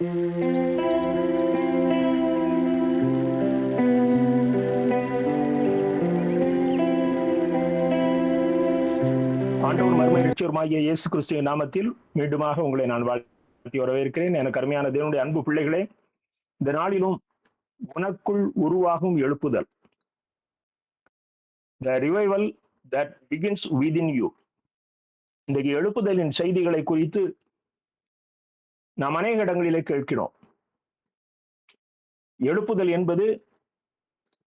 ஆண்டவர் மர்மை ரட்சகருமாகிய இயேசு கிறிஸ்துவின் நாமத்தில் மீண்டுமாக உங்களை நான் வாழ்த்தி வரவேற்கிறேன். எனக்கு அருமையான தேவனுடைய அன்பு பிள்ளைகளே, இந்த நாளிலும் உனக்குள் உருவாகும் எழுப்புதல், the revival that begins within you. இன்றைக்கு எழுப்புதலின் செய்திகளை குறித்து நாம் அநேக இடங்களிலே கேட்கிறோம். எழுப்புதல் என்பது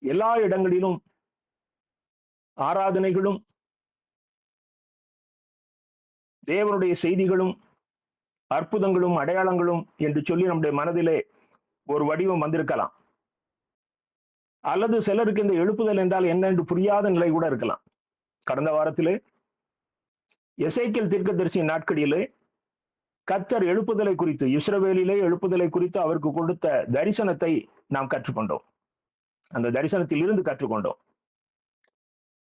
எல்லா இடங்களிலும் ஆராதனைகளும் தேவனுடைய செய்திகளும் அற்புதங்களும் அடையாளங்களும் என்று சொல்லி நம்முடைய மனதிலே ஒரு வடிவம் வந்திருக்கலாம். அல்லது சிலருக்கு இந்த எழுப்புதல் என்றால் என்ன என்று புரியாத நிலை கூட இருக்கலாம். கடந்த வாரத்திலே எசேக்கியேல் தீர்க்கதரிசியின் நாட்களிலே கர்த்தர் எழுப்புதலை குறித்து, இஸ்ரவேலிலே எழுப்புதலை குறித்து அவருக்கு கொடுத்த தரிசனத்தை நாம் கற்றுக்கொண்டோம். அந்த தரிசனத்தில் இருந்து கற்றுக்கொண்டோம்.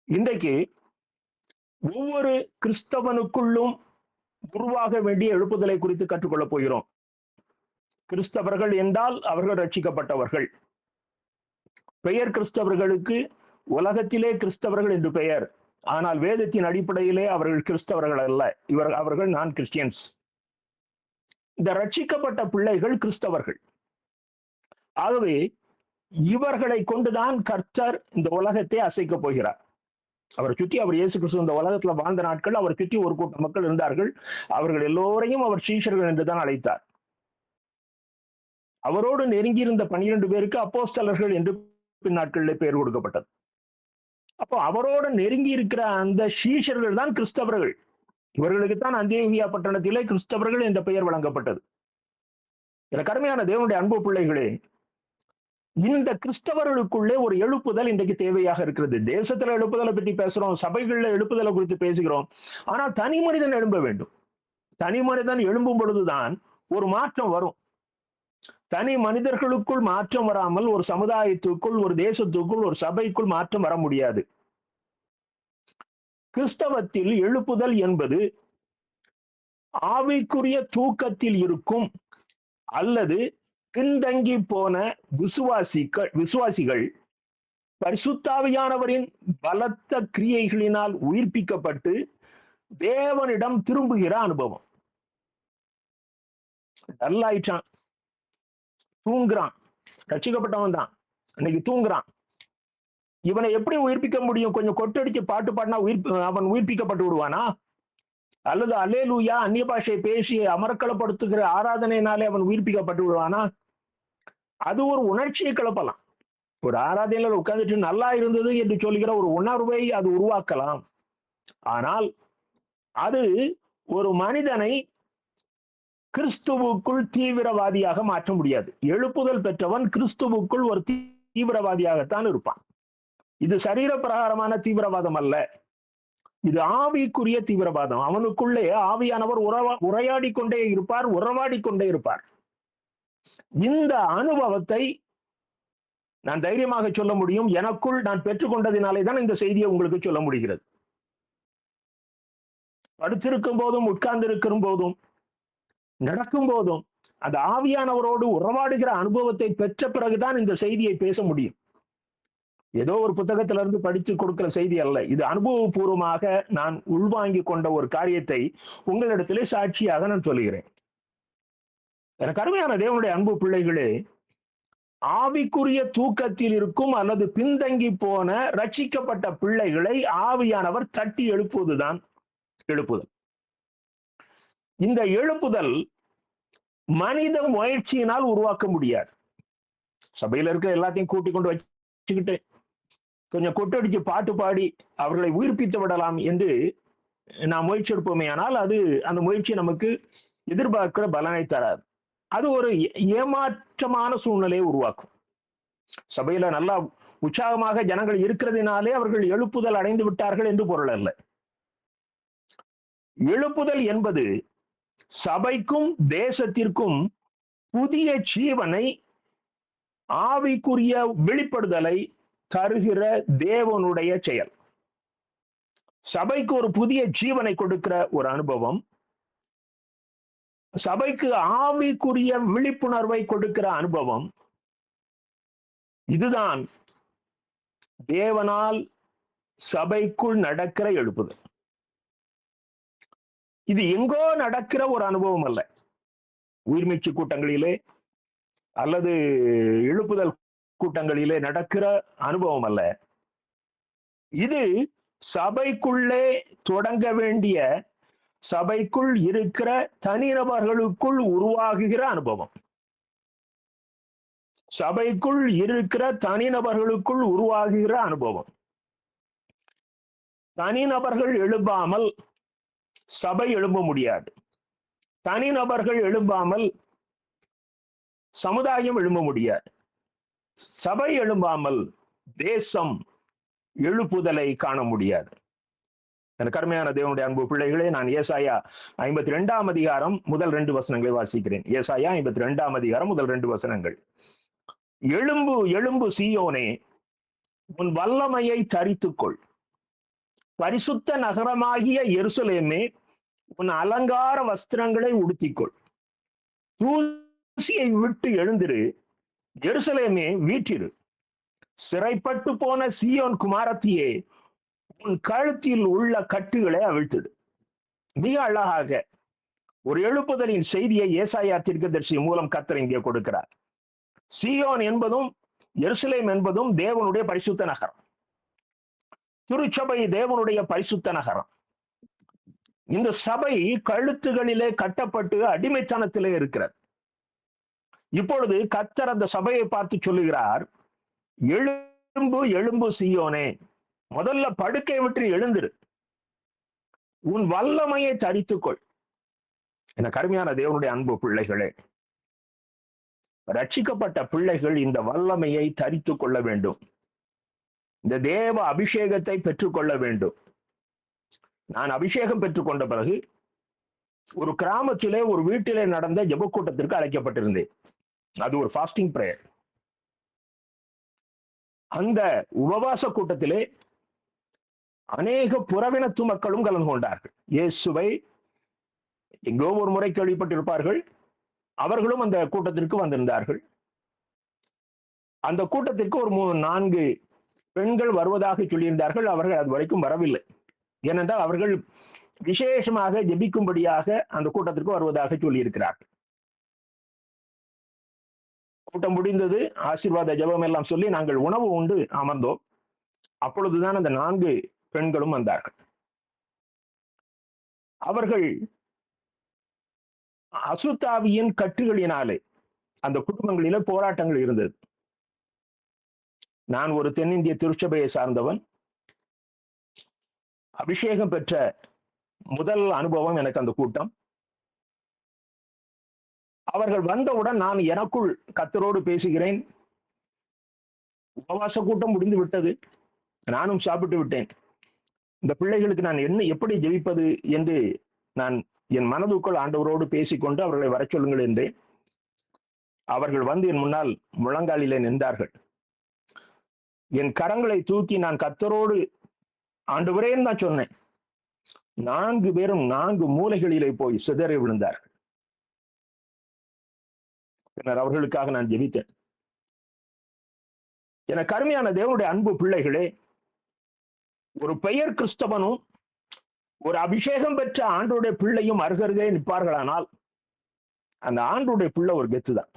இன்றைக்கு ஒவ்வொரு கிறிஸ்தவனுக்குள்ளும் உருவாக வேண்டிய எழுப்புதலை குறித்து கற்றுக்கொள்ளப் போகிறோம். கிறிஸ்தவர்கள் என்றால் அவர்கள் ரட்சிக்கப்பட்டவர்கள். பெயர் கிறிஸ்தவர்களுக்கு உலகத்திலே கிறிஸ்தவர்கள் என்று பெயர். ஆனால் வேதத்தின் அடிப்படையிலே அவர்கள் கிறிஸ்தவர்கள் அல்ல. அவர்கள் நான் கிறிஸ்டியன்ஸ். இந்த ரட்சிக்கப்பட்ட பிள்ளைகள் கிறிஸ்தவர்கள். ஆகவே இவர்களை கொண்டுதான் கர்த்தர் இந்த உலகத்தை அசைக்கப் போகிறார். அவரை சுற்றி, அவர் இயேசு கிறிஸ்து இந்த உலகத்துல வாழ்ந்த நாட்கள் அவரை சுற்றி ஒரு கூட்ட மக்கள் இருந்தார்கள். அவர்கள் எல்லோரையும் அவர் சீஷர்கள் என்றுதான் அழைத்தார். அவரோடு நெருங்கியிருந்த 12 பேருக்கு அப்போஸ்தலர்கள் என்று பின் நாட்களிலே பெயர் கொடுக்கப்பட்டது. அப்போ அவரோடு நெருங்கி இருக்கிற அந்த சீஷர்கள் தான் கிறிஸ்தவர்கள். இவர்களுக்குத்தான் அந்தியோகியா பட்டணத்திலே கிறிஸ்தவர்கள் என்ற பெயர் வழங்கப்பட்டது. எனக்கு அருமையான தேவனுடைய அன்பு பிள்ளைகளே, இந்த கிறிஸ்தவர்களுக்குள்ளே ஒரு எழுப்புதல் இன்றைக்கு தேவையாக இருக்கிறது. தேசத்துல எழுப்புதலை பற்றி பேசுறோம், சபைகள்ல எழுப்புதலை குறித்து பேசுகிறோம். ஆனால் தனி மனிதன் எழும்ப வேண்டும். தனி மனிதன் எழும்பும் பொழுதுதான் ஒரு மாற்றம் வரும். தனி மனிதர்களுக்குள் மாற்றம் வராமல் ஒரு சமுதாயத்துக்குள், ஒரு தேசத்துக்குள், ஒரு சபைக்குள் மாற்றம் வர முடியாது. கிறிஸ்தவத்தில் எழுப்புதல் என்பது ஆவிக்குரிய தூக்கத்தில் இருக்கும் அல்லது பின்தங்கி போன விசுவாசிகள் பரிசுத்தாவியானவரின் பலத்த கிரியைகளினால் உயிர்ப்பிக்கப்பட்டு தேவனிடம் திரும்புகிற அனுபவம். டல்லாயிட்டான், தூங்குறான், ரட்சிக்கப்பட்டவன் தான், இன்னைக்கு தூங்குறான். இவனை எப்படி உயிர்ப்பிக்க முடியும்? கொஞ்சம் கொட்டடிச்சு பாட்டு பாடினா அவன் உயிர்ப்பிக்கப்பட்டு விடுவானா? அல்லது அல்லேலூயா அந்நிய பாஷை பேசி அமரக்களப்படுத்துகிற ஆராதனையினாலே அவன் உயிர்ப்பிக்கப்பட்டு விடுவானா? அது ஒரு உணர்ச்சியை கிளப்பலாம். ஒரு ஆராதனையில உட்கார்ந்துட்டு நல்லா இருந்தது என்று சொல்லுகிற ஒரு உணர்வை அது உருவாக்கலாம். ஆனால் அது ஒரு மனிதனை கிறிஸ்துவுக்குள் தீவிரவாதியாக மாற்ற முடியாது. எழுப்புதல் பெற்றவன் கிறிஸ்துவுக்குள் ஒரு தீவிரவாதியாகத்தான் இருப்பான். இது சரீர பிரகாரமான தீவிரவாதம் அல்ல, இது ஆவிக்குரிய தீவிரவாதம். அவனுக்குள்ளே ஆவியானவர் உரையாடி கொண்டே இருப்பார், உறவாடி கொண்டே இருப்பார். இந்த அனுபவத்தை நான் தைரியமாக சொல்ல முடியும். எனக்குள் நான் பெற்றுக்கொண்டதினாலே தான் இந்த செய்தியை உங்களுக்கு சொல்ல முடிகிறது. படுத்திருக்கும் போதும், உட்கார்ந்து இருக்கும் போதும், நடக்கும் போதும் அந்த ஆவியானவரோடு உறவாடுகிற அனுபவத்தை பெற்ற பிறகுதான் இந்த செய்தியை பேச முடியும். ஏதோ ஒரு புத்தகத்தில இருந்து படித்து கொடுக்கிற செய்தி அல்ல. இது அனுபவபூர்வமாக நான் உள்வாங்கி கொண்ட ஒரு காரியத்தை உங்களிடத்திலே சாட்சியாக நான் சொல்லுகிறேன். எனக்கு அருமையான தேவனுடைய அன்பு பிள்ளைகளே, ஆவிக்குரிய தூக்கத்தில் இருக்கும் அல்லது பின்தங்கி போன ரட்சிக்கப்பட்ட பிள்ளைகளை ஆவியானவர் தட்டி எழுப்புவதுதான் எழுப்புதல். இந்த எழுப்புதல் மனித முயற்சியினால் உருவாக்க முடியாது. சபையில இருக்கிற எல்லாத்தையும் கூட்டிக் கொண்டு வச்சுக்கிட்டு கொஞ்சம் கொட்டடிச்சு பாட்டு பாடி அவர்களை உயிர்ப்பித்து விடலாம் என்று நாம் முயற்சி எடுப்போமே, ஆனால் அது அந்த முயற்சி நமக்கு எதிர்பார்க்கிற பலனை தராது. அது ஒரு ஏமாற்றமான சூழ்நிலையை உருவாக்கும். சபையில நல்லா உற்சாகமாக ஜனங்கள் இருக்கிறதுனாலே அவர்கள் எழுப்புதல் அடைந்து விட்டார்கள் என்று பொருள் அல்ல. எழுப்புதல் என்பது சபைக்கும் தேசத்திற்கும் புதிய ஜீவனை, ஆவிக்குரிய வெளிப்படுதலை தருகிற தேவனுடைய செயல். சபைக்கு ஒரு புதிய ஜீவனை கொடுக்கிற ஒரு அனுபவம், சபைக்கு ஆவிக்குரிய விழிப்புணர்வை கொடுக்கிற அனுபவம். இதுதான் தேவனால் சபைக்குள் நடக்கிற எழுப்புதல். இது எங்கோ நடக்கிற ஒரு அனுபவம் அல்ல. உயிர்மீட்சி கூட்டங்களிலே அல்லது எழுப்புதல் கூட்டங்களிலே நடக்கிற அனுபவம் அல்ல. இது சபைக்குள்ளே தொடங்க வேண்டிய, சபைக்குள் இருக்கிற தனிநபர்களுக்குள் உருவாகுகிற அனுபவம். சபைக்குள் இருக்கிற தனிநபர்களுக்குள் உருவாகுகிற அனுபவம். தனிநபர்கள் எழும்பாமல் சபை எழும்ப முடியாது. தனிநபர்கள் எழும்பாமல் சமுதாயம் எழும்ப முடியாது. சபை எழும்பாமல் தேசம் எழுப்புதலை காண முடியாது. எனக்கு அருமையான தேவனுடைய அன்பு பிள்ளைகளே, நான் ஏசாயா 52 அதிகாரம் முதல் 2 வசனங்களை வாசிக்கிறேன். ஏசாயா 52 அதிகாரம் முதல் 2 வசனங்கள். எழும்பு எழும்பு சீயோனே, உன் வல்லமையை தரித்துக்கொள். பரிசுத்த நகரமாகிய எருசலேமே, உன் அலங்கார வஸ்திரங்களை உடுத்திக்கொள். தூசியை விட்டு எழுந்திரு, எருசலேமே வீற்றிரு. சிறைப்பட்டு போன சீயோன் குமாரத்தியே, உன் கழுத்தில் உள்ள கட்டுகளை அவிழ்த்திடு. மிக அழகாக ஒரு எழுப்புதலின் செய்தியை ஏசாயா தீர்க்கதரிசி மூலம் கர்த்தர் இங்கே கொடுக்கிறார். சீயோன் என்பதும் எருசலேம் என்பதும் தேவனுடைய பரிசுத்த நகரம். திருச்சபை தேவனுடைய பரிசுத்த நகரம். இந்த சபை கழுத்துகளிலே கட்டப்பட்டு அடிமைத்தனத்திலே இருக்கிறது. இப்பொழுது கர்த்தர் அந்த சபையை பார்த்து சொல்லுகிறார், எழும்பு எழும்பு சீயோனே, முதல்ல படுக்கை விட்டு எழுந்திரு, உன் வல்லமையை தரித்துக்கொள். என கருமையான தேவனுடைய அன்பு பிள்ளைகளே, ரட்சிக்கப்பட்ட பிள்ளைகள் இந்த வல்லமையை தரித்துக் கொள்ள வேண்டும். இந்த தேவ அபிஷேகத்தை பெற்றுக்கொள்ள வேண்டும். நான் அபிஷேகம் பெற்றுக்கொண்ட பிறகு ஒரு கிராமத்திலே ஒரு வீட்டிலே நடந்த ஜெப கூட்டத்திற்கு அழைக்கப்பட்டிருந்தேன். அது ஒரு ஃபாஸ்டிங் பிரேயர். அந்த உபவாச கூட்டத்திலே அநேக புறவினத்து மக்களும் கலந்து கொண்டார்கள். இயேசுவை எங்கோ ஒரு முறை கேள்விப்பட்டிருப்பார்கள். அவர்களும் அந்த கூட்டத்திற்கு வந்திருந்தார்கள். அந்த கூட்டத்திற்கு ஒரு 4 பெண்கள் வருவதாக சொல்லியிருந்தார்கள். அவர்கள் அது வரைக்கும் வரவில்லை. ஏனென்றால் அவர்கள் விசேஷமாக ஜெபிக்கும்படியாக அந்த கூட்டத்திற்கு வருவதாக சொல்லியிருக்கிறார்கள். கூட்டம் முடிந்தது, ஆசீர்வாத ஜெபம் எல்லாம் சொல்லி நாங்கள் உணவு உண்டு அமர்ந்தோம். அப்பொழுதுதான் அந்த 4 பெண்களும் வந்தார்கள். அவர்கள் அசுத்தாவியின் கட்டுகளினாலே அந்த குடும்பங்களிலே போராட்டங்கள் இருந்தது. நான் ஒரு தென்னிந்திய திருச்சபையை சார்ந்தவன். அபிஷேகம் பெற்ற முதல் அனுபவம் எனக்கு அந்த கூட்டம். அவர்கள் வந்தவுடன் நான் எனக்குள் கர்த்தரோடு பேசுகிறேன். உபவாச கூட்டம் முடிந்து விட்டது, நானும் சாப்பிட்டு விட்டேன். இந்த பிள்ளைகளுக்கு நான் எப்படி ஜெபிப்பது என்று நான் என் மனதுக்குள் ஆண்டவரோடு பேசிக்கொண்டு அவர்களை வர சொல்லுங்கள் என்றேன். அவர்கள் வந்து என் முன்னால் முழங்காலிலே நின்றார்கள். என் கரங்களை தூக்கி நான் கர்த்தரோடு ஆண்டவரேன்னு தான் சொன்னேன். 4 பேரும் 4 மூலைகளிலே போய் சிதறி விழுந்தார்கள். பின்னர் அவர்களுக்காக நான் ஜெபித்தேன். என கருமையான தேவனுடைய அன்பு பிள்ளைகளே, ஒரு பெயர் கிறிஸ்தவனும் ஒரு அபிஷேகம் பெற்ற ஆண்டோடைய பிள்ளையும் அருகருகே நிற்பார்களானால் அந்த ஆண்டோடைய பிள்ளை ஒரு கெத்துதான்.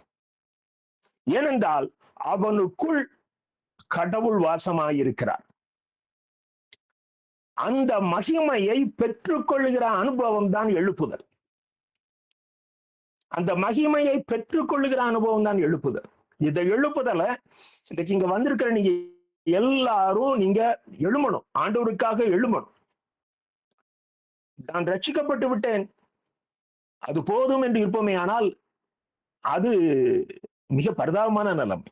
ஏனென்றால் அவனுக்குள் கடவுள் வாசமாயிருக்கிறார். அந்த மகிமையை பெற்றுக்கொள்கிற அனுபவம் தான் எழுப்புதல். அந்த மகிமையை பெற்றுக்கொள்ளுகிற அனுபவம் தான் எழுப்புதல். இந்த எழுப்புதல இன்னைக்கு இங்க வந்திருக்கிற நீங்க எல்லாரும் நீங்க எழுமணும், ஆண்டவருக்காக எழுமணும். நான் ரட்சிக்கப்பட்டு விட்டேன், அது போதும் என்று இருப்போமே, ஆனால் அது மிக பரிதாபமான நிலைமை.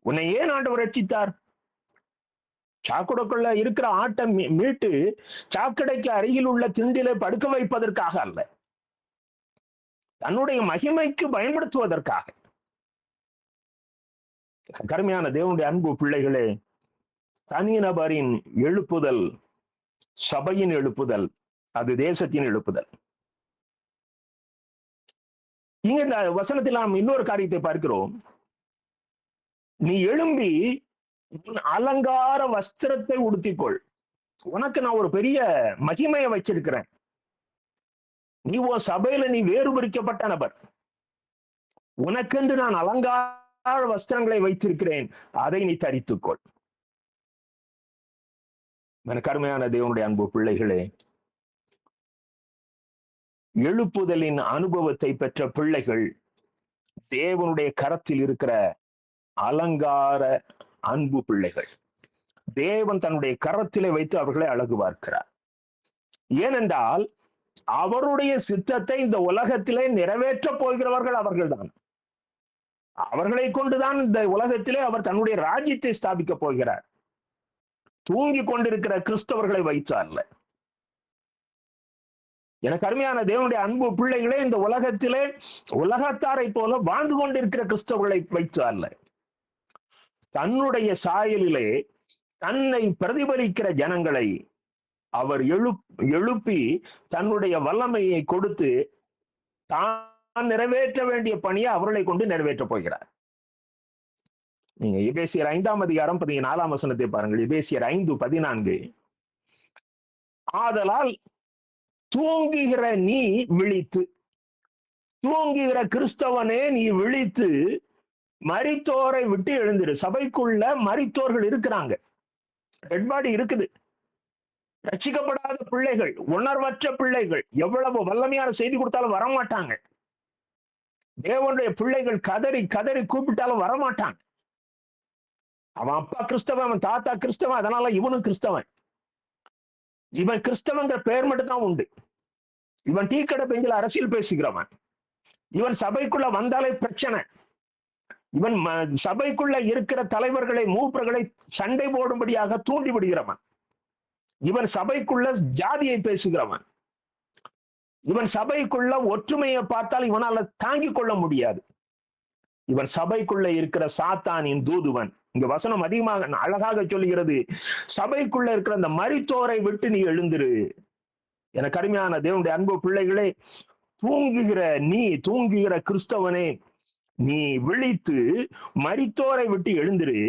உன்னை ஏன் ஆண்டவர் ரட்சித்தார்? சாக்கடைக்குள்ள இருக்கிற ஆட்டை மீட்டு சாக்கடைக்கு அருகில் உள்ள திண்டிலே படுக்க வைப்பதற்காக அல்ல, தன்னுடைய மகிமைக்கு பயன்படுத்துவதற்காக. கருமையான தேவனுடைய அன்பு பிள்ளைகளே, தனிநபரின் எழுப்புதல், சபையின் எழுப்புதல், அது தேசத்தின் எழுப்புதல். இங்க இந்த வசனத்தில் நாம் இன்னொரு காரியத்தை பார்க்கிறோம். நீ எழும்பி உன் அலங்கார வஸ்திரத்தை உடுத்திக்கொள். உனக்கு நான் ஒரு பெரிய மகிமையை வச்சிருக்கிறேன். நீ உன் சபையில நீ வேறுபரிக்கப்பட்ட நபர். உனக்கென்று நான் அலங்கார வஸ்திரங்களை வைத்திருக்கிறேன், அதை நீ தரித்துக்கொள். எனக்கு அருமையான தேவனுடைய அன்பு பிள்ளைகளே, எழுப்புதலின் அனுபவத்தை பெற்ற பிள்ளைகள் தேவனுடைய கரத்தில் இருக்கிற அலங்கார அன்பு பிள்ளைகள். தேவன் தன்னுடைய கரத்திலே வைத்து அவர்களை அழகு பார்க்கிறார். ஏனென்றால் அவருடைய சித்தத்தை இந்த உலகத்திலே நிறைவேற்றப் போகிறவர்கள் அவர்கள்தான். அவர்களை கொண்டுதான் இந்த உலகத்திலே அவர் தன்னுடைய ராஜ்யத்தை ஸ்தாபிக்க போகிறார். தூங்கி கொண்டிருக்கிற கிறிஸ்தவர்களை வைத்து அல்ல. எனக்கு அருமையான தேவனுடைய அன்பு பிள்ளைகளே, இந்த உலகத்திலே உலகத்தாரை போல வாழ்ந்து கொண்டிருக்கிற கிறிஸ்தவர்களை வைத்து அல்ல. தன்னுடைய சாயலிலே தன்னை பிரதிபலிக்கிற ஜனங்களை அவர் எழுப்பி தன்னுடைய வல்லமையை கொடுத்து தான் நிறைவேற்ற வேண்டிய பணியை அவர்களை கொண்டு நிறைவேற்றப் போகிறார். நீங்க எபேசியர் 5ஆம் அதிகாரம் 14ஆம் வசனத்தை பாருங்கள். எபேசியர் 5:14. ஆதலால் தூங்குகிற நீ விழித்து, தூங்குகிற கிறிஸ்தவனே நீ விழித்து மரித்தோரை விட்டு எழுந்திரு. சபைக்குள்ள மரித்தோர்கள் இருக்கிறாங்க, டெட் பாடி இருக்குது. ரட்சிக்கப்படாத பிள்ளைகள், உணர்வற்ற பிள்ளைகள், எவ்வளவு வல்லமையான செய்தி கொடுத்தாலும் வரமாட்டாங்க. தேவனுடைய பிள்ளைகள் கதறி கதறி கூப்பிட்டாலும் வரமாட்டாங்க. அவன் அப்பா கிறிஸ்தவன், அவன் தாத்தா கிறிஸ்தவன், அதனால இவனும் கிறிஸ்தவன். இவன் கிறிஸ்தவன்ற பெயர் மட்டும் தான் உண்டு. இவன் டீ கடை பெஞ்சில் அரசியல் பேசுகிறவன். இவன் சபைக்குள்ள வந்தாலே பிரச்சனை. இவன் சபைக்குள்ள இருக்கிற தலைவர்களை, மூப்பர்களை சண்டை போடும்படியாக தூண்டி விடுகிறவன். இவன் சபைக்குள்ள ஜாதியை பேசுகிறவன். இவன் சபைக்குள்ள ஒற்றுமையை பார்த்தால் இவனால தாங்கிக் கொள்ள முடியாது. இவன் சபைக்குள்ள இருக்கிற சாத்தானின் தூதுவன். இங்க வசனம் அதிகமாக அழகாக சொல்லுகிறது, சபைக்குள்ள இருக்கிற அந்த மரித்தோரை விட்டு நீ எழுந்திரு. எனக்கு அருமையான தேவனுடைய அன்பு பிள்ளைகளே, தூங்குகிற நீ, தூங்குகிற கிறிஸ்தவனே நீ விழித்து மரித்தோரை விட்டு எழுந்திரு,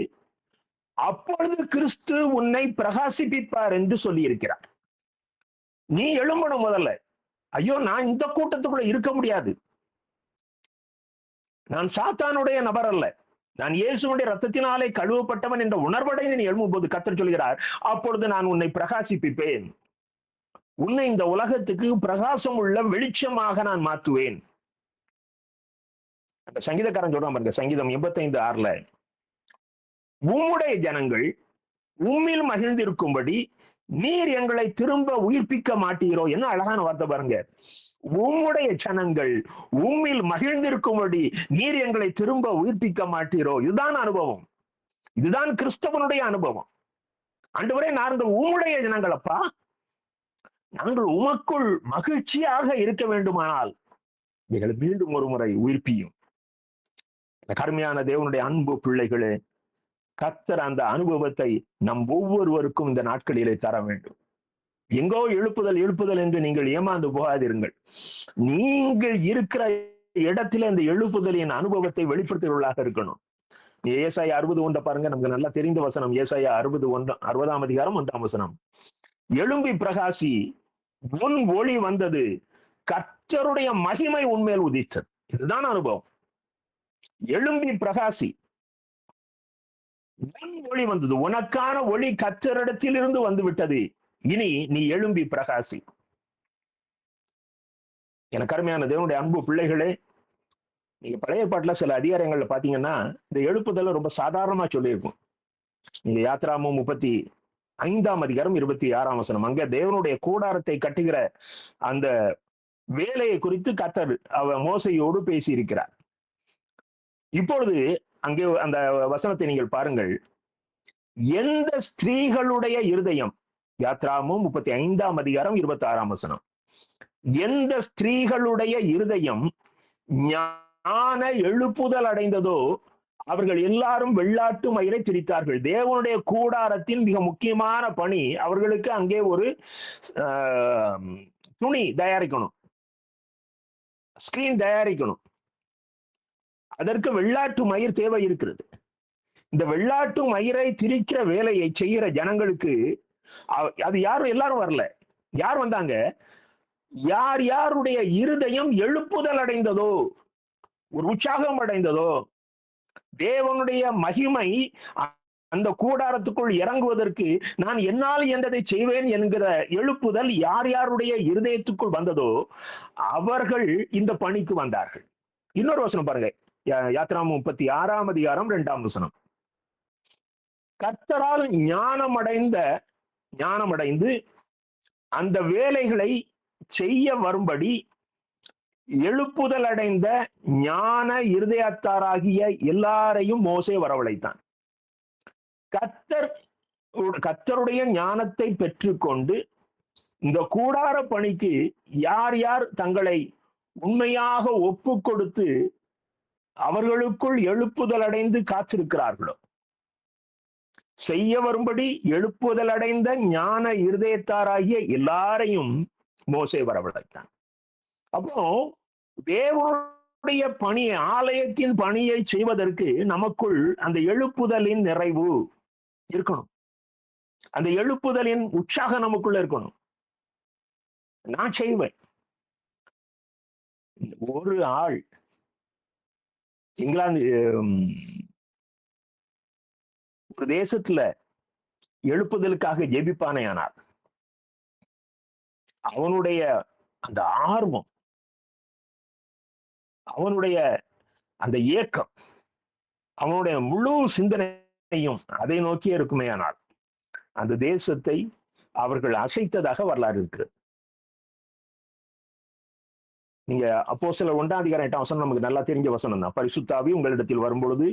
அப்பொழுது கிறிஸ்து உன்னை பிரகாசிப்பிப்பார் என்று சொல்லி இருக்கிறார். நீ எழும்பணும் முதல்ல. ஐயோ, நான் இந்த கூட்டத்துக்குள்ள இருக்க முடியாது, நான் சாத்தானுடைய நபர் அல்ல, நான் இயேசுடைய ரத்தத்தினாலே கழுவப்பட்டவன் என்ற உணர்வடைந்து நீ எழும்பும் போது கர்த்தர் சொல்கிறார், அப்பொழுது நான் உன்னை பிரகாசிப்பிப்பேன், உன்னை இந்த உலகத்துக்கு பிரகாசம் உள்ள வெளிச்சமாக நான் மாற்றுவேன். அந்த சங்கீதக்காரன் சொல்றான் பாருங்க, சங்கீதம் 85:6, உம்முடைய ஜனங்கள் உம்மில் மகிழ்ந்திருக்கும்படி நீர் எங்களை திரும்ப உயிர்ப்பிக்க மாட்டீரோ. என்ன அழகான வார்த்தை பாருங்க. உம்முடைய ஜனங்கள் உம்மில் மகிழ்ந்திருக்கும்படி நீர் எங்களை திரும்ப உயிர்ப்பிக்க மாட்டீரோ. இதுதான் அனுபவம், இதுதான் கிறிஸ்தவனுடைய அனுபவம். ஆண்டவரே, நாங்கள் உம்முடைய ஜனங்களப்பா, நாங்கள் உமக்குள் மகிழ்ச்சியாக இருக்க வேண்டுமானால் எங்களை மீண்டும் ஒரு முறை உயிர்ப்பியும். கருமையான தேவனுடைய அன்பு பிள்ளைகளே, கர்த்தர் அந்த அனுபவத்தை நம் ஒவ்வொருவருக்கும் இந்த நாட்களிலே தர வேண்டும். எங்கோ எழுப்புதல் எழுப்புதல் என்று நீங்கள் ஏமாந்து போகாதிருங்கள். நீங்கள் இருக்கிற இடத்திலே அந்த எழுப்புதலின் அனுபவத்தை வெளிப்படுத்துவர்களாக இருக்கணும். ஏசாயா 60:1 பாருங்க, நமக்கு நல்லா தெரிந்த வசனம். ஏசாயா 60:1, 60ஆம் அதிகாரம் 1ஆம் வசனம். எழும்பி பிரகாசி, உன் ஒளி வந்தது, கர்த்தருடைய மகிமை உன்மேல் உதித்தது. இதுதான் அனுபவம். எழும்பி பிரகாசி, உன் ஒளி வந்தது, உனக்கான ஒளி கர்த்தரிடத்தில் இருந்து வந்து விட்டது, இனி நீ எழும்பி பிரகாசி. எனக்கு அருமையான தேவனுடைய அன்பு பிள்ளைகளே, நீங்க பழைய பாட்டுல சில அதிகாரங்கள்ல பாத்தீங்கன்னா இந்த எழுப்புதல ரொம்ப சாதாரணமா சொல்லியிருக்கும். நீங்க யாத்ராமம் 35ஆம் அதிகாரம் 26ஆம் வசனம், அங்க தேவனுடைய கூடாரத்தை கட்டுகிற அந்த வேலையை குறித்து கர்த்தர் மோசையோடு பேசி இருக்கிறார். இப்பொழுது அங்கே அந்த வசனத்தை நீங்கள் பாருங்கள். எந்த ஸ்திரீகளுடைய இருதயம், யாத்ராமம் 35ஆம் அதிகாரம் 26ஆம் வசனம், எந்த ஸ்திரீகளுடைய இருதயம் ஞான எழுப்புதல் அடைந்ததோ அவர்கள் எல்லாரும் வெள்ளாட்டு மயிரை திரித்தார்கள். தேவனுடைய கூடாரத்தின் மிக முக்கியமான பணி அவர்களுக்கு அங்கே ஒரு துணி தயாரிக்கணும், ஸ்கிரீன் தயாரிக்கணும். அதற்கு வெள்ளாட்டு மயிர் தேவை இருக்கிறது. இந்த வெள்ளாட்டு மயிரை திரிக்கிற வேலையை செய்கிற ஜனங்களுக்கு அது யாரும் எல்லாரும் வரல. யார் வந்தாங்க? யார் யாருடைய இருதயம் எழுப்புதல் அடைந்ததோ, ஒரு உற்சாகம் அடைந்ததோ, தேவனுடைய மகிமை அந்த கூடாரத்துக்குள் இறங்குவதற்கு நான் என்னால் என்றதை செய்வேன் என்கிற எழுப்புதல் யார் யாருடைய இருதயத்துக்குள் வந்ததோ அவர்கள் இந்த பணிக்கு வந்தார்கள். இன்னொரு வசனம் பாருங்க, யாத்திராகமம் 36ஆம் அதிகாரம் 2ஆம் வசனம். கர்த்தரால் ஞானமடைந்து அந்த வேலைகளை செய்ய வரும்படி எழுப்புதல் அடைந்த ஞான இருதயத்தாராகிய எல்லாரையும் மோசே வரவழைத்தான். கர்த்தருடைய ஞானத்தை பெற்றுக்கொண்டு இந்த கூடார பணிக்கு யார் யார் தங்களை உண்மையாக ஒப்பு கொடுத்து அவர்களுக்குள் எழுப்புதல் அடைந்து காத்திருக்கிறார்களோ, செய்ய வரும்படி எழுப்புதல் அடைந்த ஞான இருதயத்தாராகிய எல்லாரையும் மோசே வரவழைத்தான். அப்போ தேவனுடைய பணி, ஆலயத்தின் பணியை செய்வதற்கு நமக்குள் அந்த எழுப்புதலின் நிறைவு இருக்கணும். அந்த எழுப்புதலின் உற்சாகம் நமக்குள்ள இருக்கணும். நான் செய்வேன். ஒரு ஆள் இங்கிலாந்து ஒரு தேசத்துல எழுப்புதலுக்காக ஜெபிப்பானே, ஆனால் அவனுடைய அந்த ஆர்வம், அவனுடைய அந்த ஏக்கம், அவனுடைய முழு சிந்தனையும் அதை நோக்கியே இருக்குமே, ஆனால் அந்த தேசத்தை அவர்கள் அசைத்ததாக வரலாறு இருக்கு. நீங்க அப்போஸ்தலர் 1ஆம் அதிகாரம் 8ஆம் வசனம் நமக்கு நல்லா தெரிஞ்ச வசனம் தான். பரிசுத்த ஆவி உங்களிடத்தில் வரும்பொழுது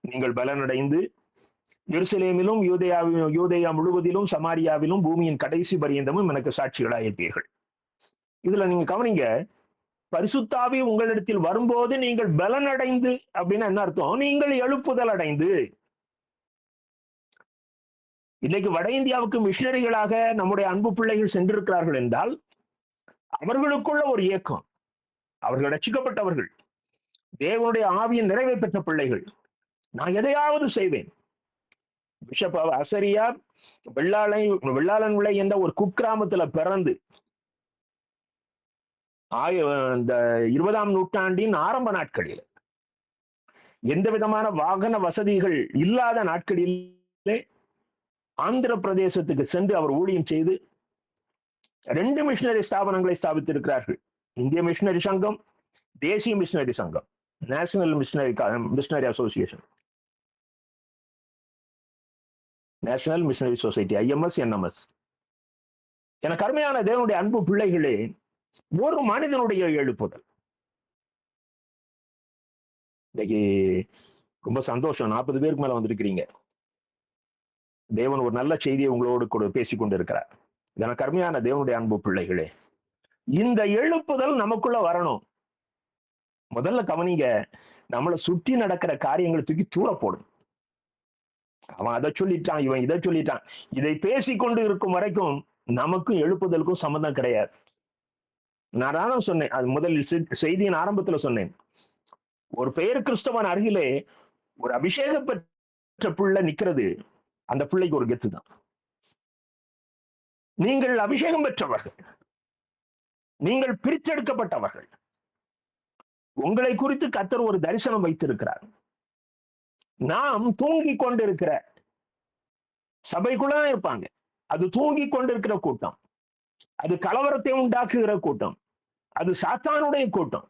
நீங்கள் பலனடைந்து எருசலேமிலும் யூதேயா முழுவதிலும் சமாரியாவிலும் பூமியின் கடைசி பரியந்தமும் எனக்கு சாட்சிகளாயிருப்பீர்கள். இதுல நீங்க கவனிங்க, பரிசுத்த ஆவி உங்களிடத்தில் வரும்போது நீங்கள் பலனடைந்து அப்படின்னு என்ன அர்த்தம்? நீங்கள் எழுப்புதல் அடைந்து. இன்னைக்கு வட இந்தியாவுக்கு மிஷனரிகளாக நம்முடைய அன்பு பிள்ளைகள் சென்றிருக்கிறார்கள் என்றால் அவர்களுக்குள்ள ஒரு இயக்கம், அவர்கள் ரட்சிக்கப்பட்டவர்கள், தேவனுடைய ஆவியின் நிறைவை பெற்ற பிள்ளைகள். நான் எதையாவது செய்வேன். பிஷப் அசரியா வெள்ளாளன் விளை என்ற ஒரு குக்கிராமத்துல பிறந்து இந்த 20ஆம் நூற்றாண்டின் ஆரம்ப நாட்களில் எந்த விதமான வாகன வசதிகள் இல்லாத நாட்களிலே ஆந்திர பிரதேசத்துக்கு சென்று அவர் ஊழியம் செய்து 2 மிஷனரி ஸ்தாபனங்களை ஸ்தாபித்திருக்கிறார்கள். இந்திய மிஷனரி சங்கம், தேசிய மிஷனரி சங்கம், national missionary association, national missionary society, IMS, NMS. எனக்கு அருமையான தேவனுடைய அன்பு பிள்ளைகளே, ஒரு மனிதனுடைய எழுப்புதல். இன்னைக்கு ரொம்ப சந்தோஷம், 40 பேருக்கு மேல வந்திருக்கிறீங்க. தேவன் ஒரு நல்ல செய்தியை உங்களோடு கூட பேசிக் கொண்டிருக்கிறார். எனக்கு அருமையான தேவனுடைய அன்பு பிள்ளைகளே, இந்த எழுப்புதல் நமக்குள்ள வரணும். முதல்ல கவனிங்க, நம்மளை சுற்றி நடக்கிற காரியங்களை தூக்கி தூர போடும். அவன் அதை சொல்லிட்டான், இவன் இதை சொல்லிட்டான், இதை பேசிக்கொண்டு இருக்கும் வரைக்கும் நமக்கும் எழுப்புதலுக்கும் சம்பந்தம் கிடையாது. நான் தான் சொன்னேன், அது முதலில் செய்தியின் ஆரம்பத்துல சொன்னேன். ஒரு பெயர் கிறிஸ்தவன் அருகிலே ஒரு அபிஷேக பெற்ற பிள்ளை நிக்கிறது, அந்த பிள்ளைக்கு ஒரு கெத்து தான். நீங்கள் அபிஷேகம் பெற்றவர்கள், நீங்கள் பிரித்தெடுக்கப்பட்டவர்கள். உங்களை குறித்து கர்த்தர் ஒரு தரிசனம் வைத்திருக்கிறார். நாம் தூங்கி கொண்டிருக்கிற சபைக்குள்ளதான் இருப்பாங்க. அது தூங்கி கொண்டிருக்கிற கூட்டம், அது கலவரத்தை உண்டாக்குகிற கூட்டம், அது சாத்தானுடைய கூட்டம்.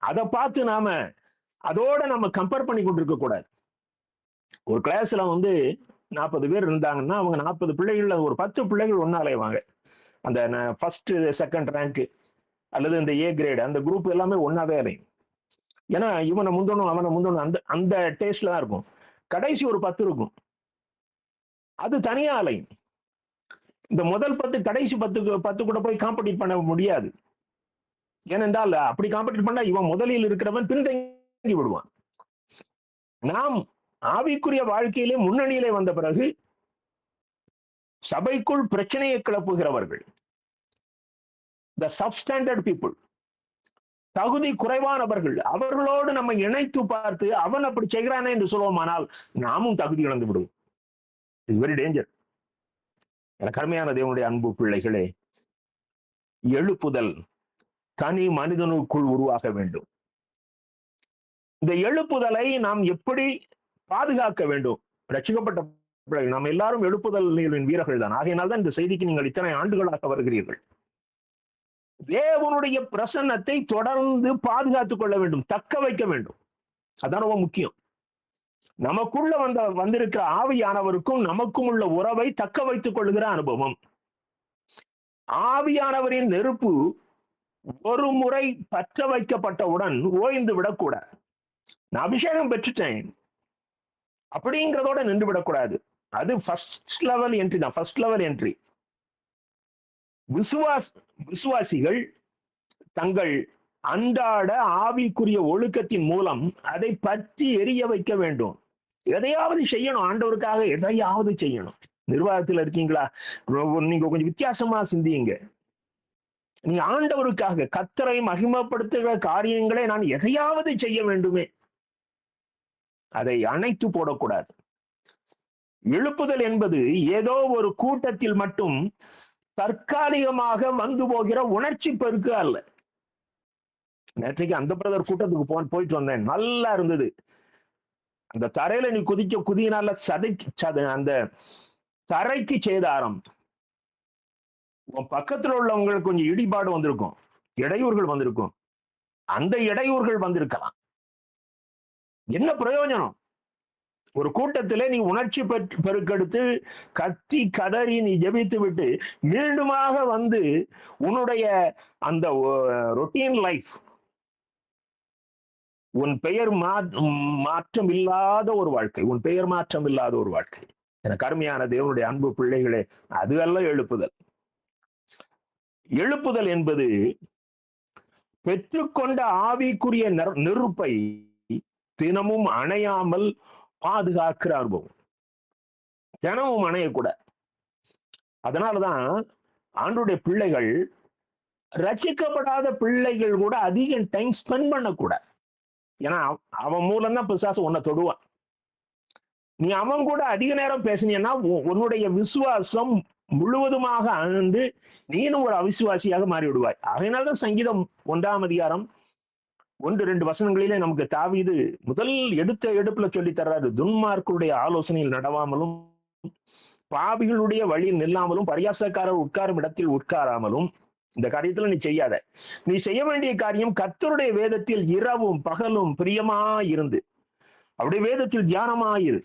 அதை பார்த்து நாம அதோட நம்ம கம்பேர் பண்ணி கொண்டிருக்க கூடாது. ஒரு கிளாஸ்ல 40 பேர் இருந்தாங்கன்னா அவங்க 40 பிள்ளைகள்ல ஒரு 10 பிள்ளைகள் ஒன்னாலேவாங்க. அந்த ஃபர்ஸ்ட் செகண்ட் ரேங்க் அல்லது இந்த A கிரேடு அந்த குரூப் எல்லாமே ஒன்னாவே அலையும். ஏன்னா இவனை முந்தணும் அவனை முந்தணும் அந்த அந்த டேஸ்ட்ல தான் இருக்கும். கடைசி ஒரு 10 இருக்கும், அது தனியா அலையும். இந்த முதல் 10 கடைசி 10 கூட போய் காம்படிட் பண்ண முடியாது. ஏனென்றால் அப்படி காம்படிட் பண்ணா இவன் முதலில் இருக்கிறவன் பின்தங்கி விடுவான். நாம் ஆவிக்குரிய வாழ்க்கையிலே முன்னணியிலே வந்த பிறகு சபைக்குள் பிரச்சனையை கிளப்புகிறவர்கள், த சப்ஸ்டாண்டர்ட் பீப்புள், தகுதி குறைவானவர்கள், அவர்களோடு நம்ம இணைத்து பார்த்து அவன் அப்படி செய்கிறானே என்று சொல்வோமானால் நாமும் தகுதி இழந்து விடுவோம். It's very danger. எனக்கு அருமையான தேவனுடைய அன்பு பிள்ளைகளே, எழுப்புதல் தனி மனிதனுக்குள் உருவாக வேண்டும். இந்த எழுப்புதலை நாம் எப்படி பாதுகாக்க வேண்டும்? ரட்சிக்கப்பட்ட பிள்ளைகள் நாம் எல்லாரும் எழுப்புதல் வீரர்கள் தான். ஆகையினால் தான் இந்த செய்திக்கு நீங்கள் இத்தனை ஆண்டுகளாக வருகிறீர்கள். தேவனுடைய பிரசன்னத்தை தொடர்ந்து பாதுகாத்துக் கொள்ள வேண்டும், தக்க வைக்க வேண்டும். அதான் ரொம்ப முக்கியம். நமக்குள்ள வந்திருக்கிற ஆவியானவருக்கும் நமக்கும் உள்ள உறவை தக்க வைத்துக் கொள்ளுகிற அனுபவம். ஆவியானவரின் நெருப்பு ஒரு முறை பற்ற வைக்கப்பட்டவுடன் ஓய்ந்து விடக்கூடாது. நான் அபிஷேகம் பெற்றுட்டேன் அப்படிங்கிறதோட நின்று விடக்கூடாது. அது ஃபர்ஸ்ட் லெவல் என்ட்ரி தான், ஃபர்ஸ்ட் லெவல் என்ட்ரி. விசுவாசிகள் தங்கள் அன்றாட ஆவிக்குரிய ஒழுக்கத்தின் மூலம் அதை பற்றி எரிய வைக்க வேண்டும். எதையாவது செய்யணும், ஆண்டவருக்காக எதையாவது செய்யணும். நிர்வாகத்தில் இருக்கீங்களா, நீங்க கொஞ்சம் வித்தியாசமா சிந்தியுங்க. நீ ஆண்டவருக்காக கர்த்தரை மகிமைப்படுத்துகிற காரியங்களை நான் எதையாவது செய்ய வேண்டுமே, அதை அணைத்து போடக்கூடாது. எழுப்புதல் என்பது ஏதோ ஒரு கூட்டத்தில் மட்டும் தற்காலிகமாக வந்து போகிற உணர்ச்சி பெருக்கு அல்ல. நேற்றைக்கு அந்த பிரதர் கூட்டத்துக்கு போயிட்டு வந்தேன், நல்லா இருந்தது. அந்த தரையில நீ குதியினால அந்த தரைக்கு சேதாரம். உன் பக்கத்துல உள்ளவங்களுக்கு கொஞ்சம் இடிபாடு வந்திருக்கும், இடையூறுகள் வந்திருக்கும். அந்த இடையூறுகள் வந்திருக்கலாம். என்ன பிரயோஜனம்? ஒரு கூட்டத்திலே நீ உணர்ச்சி பெருக்கெடுத்து கத்தி கதறி நீ ஜெபித்து விட்டு மீண்டுமாக வந்து உன்னுடைய அந்த ரொட்டீன் லைஃப், உன் பெயர் மாற்றம் இல்லாத ஒரு வாழ்க்கை, உன் பெயர் மாற்றம் இல்லாத ஒரு வாழ்க்கை. எனக்கு அருமையான தேவனுடைய அன்பு பிள்ளைகளே, அது அல்ல எழுப்புதல். எழுப்புதல் என்பது பெற்றுக்கொண்ட ஆவிக்குரிய நெருப்பை தினமும் அணையாமல் பாதுகாக்கிற அனுபவம். தினமும் அணையக்கூட. அதனாலதான் ஆண்டவருடைய பிள்ளைகள், ரட்சிக்கப்படாத பிள்ளைகள் கூட அதிக டைம் ஸ்பெண்ட் பண்ணக்கூடாது. ஏன்னா அவன் மூலம் தான் பிசாசு உன்னை தொடுவான். நீ அவன் கூட அதிக நேரம் பேசினீன்னா உன்னுடைய விசுவாசம் முழுவதுமாக ஆண்டு நீனும் ஒரு அவிசுவாசியாக மாறி விடுவாய். அதனால்தான் சங்கீதம் 1 1-2 வசனங்களிலே நமக்கு தாவீது முதல் எடுப்புல சொல்லி தர்றாரு, துன்மார்க்குடைய ஆலோசனையில் நடவாமலும் பாவிகளுடைய வழியில் நில்லாமலும் பரியாசக்காரர் உட்காரும் இடத்தில் உட்காராமலும். இந்த காரியத்துல நீ செய்யாத. நீ செய்ய வேண்டிய காரியம் கர்த்தருடைய வேதத்தில் இரவும் பகலும் பிரியமாயிருந்து அவருடைய வேதத்தில் தியானமாயிரு.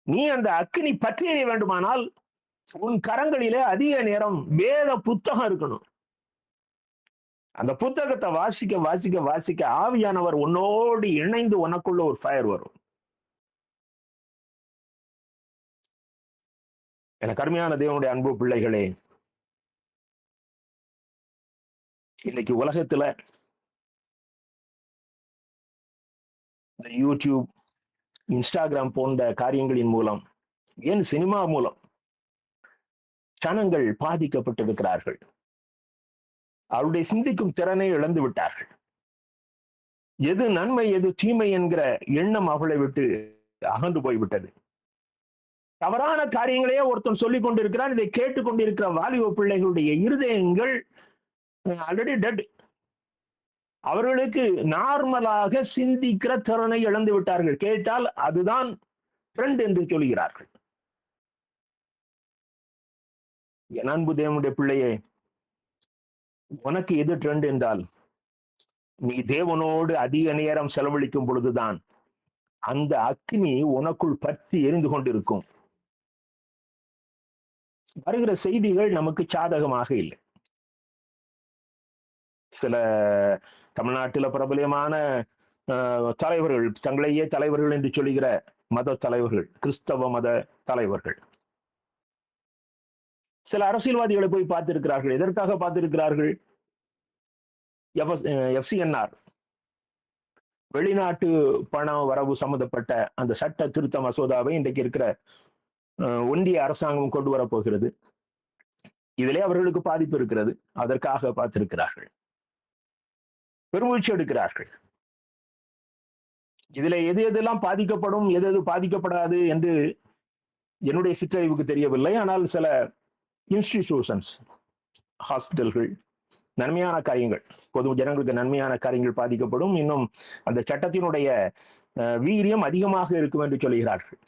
நீ அந்த அக்கினி பற்றி எறிய வேண்டுமானால் உன் கரங்களிலே அதிக நேரம் வேத புத்தகம் இருக்கணும். அந்த புத்தகத்தை வாசிக்க வாசிக்க வாசிக்க ஆவியானவர் உன்னோடு இணைந்து உனக்குள்ள ஒரு ஃபயர் வரும். எனக்கு அருமையான தேவனுடைய அன்பு பிள்ளைகளே, இன்னைக்கு உலகத்துல இந்த யூடியூப், இன்ஸ்டாகிராம் போன்ற காரியங்களின் மூலம், ஏன் சினிமா மூலம் ஜனங்கள் பாதிக்கப்பட்டிருக்கிறார்கள். அவருடைய சிந்திக்கும் திறனை இழந்து விட்டார்கள். எது நன்மை எது தீமை என்கிற எண்ணம் அவளை விட்டு அகன்று போய்விட்டது. தவறான காரியங்களையே ஒருத்தன் சொல்லிக் கொண்டிருக்கிறான். இதை கேட்டுக்கொண்டிருக்கிற வாலிப பிள்ளைகளுடைய இருதயங்கள் ஆல்ரெடி டெட். அவர்களுக்கு நார்மலாக சிந்திக்கிற திறனை இழந்து விட்டார்கள். கேட்டால் அதுதான் ட்ரெண்ட் என்று சொல்கிறார்கள். என் அன்பு தேவனுடைய பிள்ளையே, உனக்கு எது ட்ரெண்ட் என்றால், நீ தேவனோடு அதிக நேரம் செலவழிக்கும் பொழுதுதான் அந்த அக்னி உனக்குள் பற்றி எரிந்து கொண்டிருக்கும். வருகிற செய்திகள் நமக்கு சாதகமாக இல்லை. சில தமிழ்நாட்டில் பிரபலியமான தலைவர்கள், தங்களையே தலைவர்கள் என்று சொல்லுகிற மத தலைவர்கள், கிறிஸ்தவ மத தலைவர்கள், சில அரசியல்வாதிகளை போய் பார்த்திருக்கிறார்கள். எதற்காக பார்த்திருக்கிறார்கள்? FCNR, வெளிநாட்டு பண வரவு சம்பந்தப்பட்ட அந்த சட்ட திருத்த மசோதாவை இன்றைக்கு இருக்கிற ஒன்றிய அரசாங்கம் கொண்டு வரப்போகிறது. இதிலே அவர்களுக்கு பாதிப்பு இருக்கிறது. அதற்காக பார்த்திருக்கிறார்கள். பெருமூச்சு எடுக்கிறார்கள். இதுல எது எதெல்லாம் பாதிக்கப்படும், எது எது பாதிக்கப்படாது என்று என்னுடைய சிற்றறிவுக்கு தெரியவில்லை. ஆனால் சில இன்ஸ்டிடியூஷன்ஸ், ஹாஸ்பிட்டல்கள், நன்மையான காரியங்கள், பொது ஜனங்களுக்கு நன்மையான காரியங்கள் பாதிக்கப்படும். இன்னும் அந்த சட்டத்தினுடைய வீரியம் அதிகமாக இருக்கும் என்று சொல்கிறார்கள்.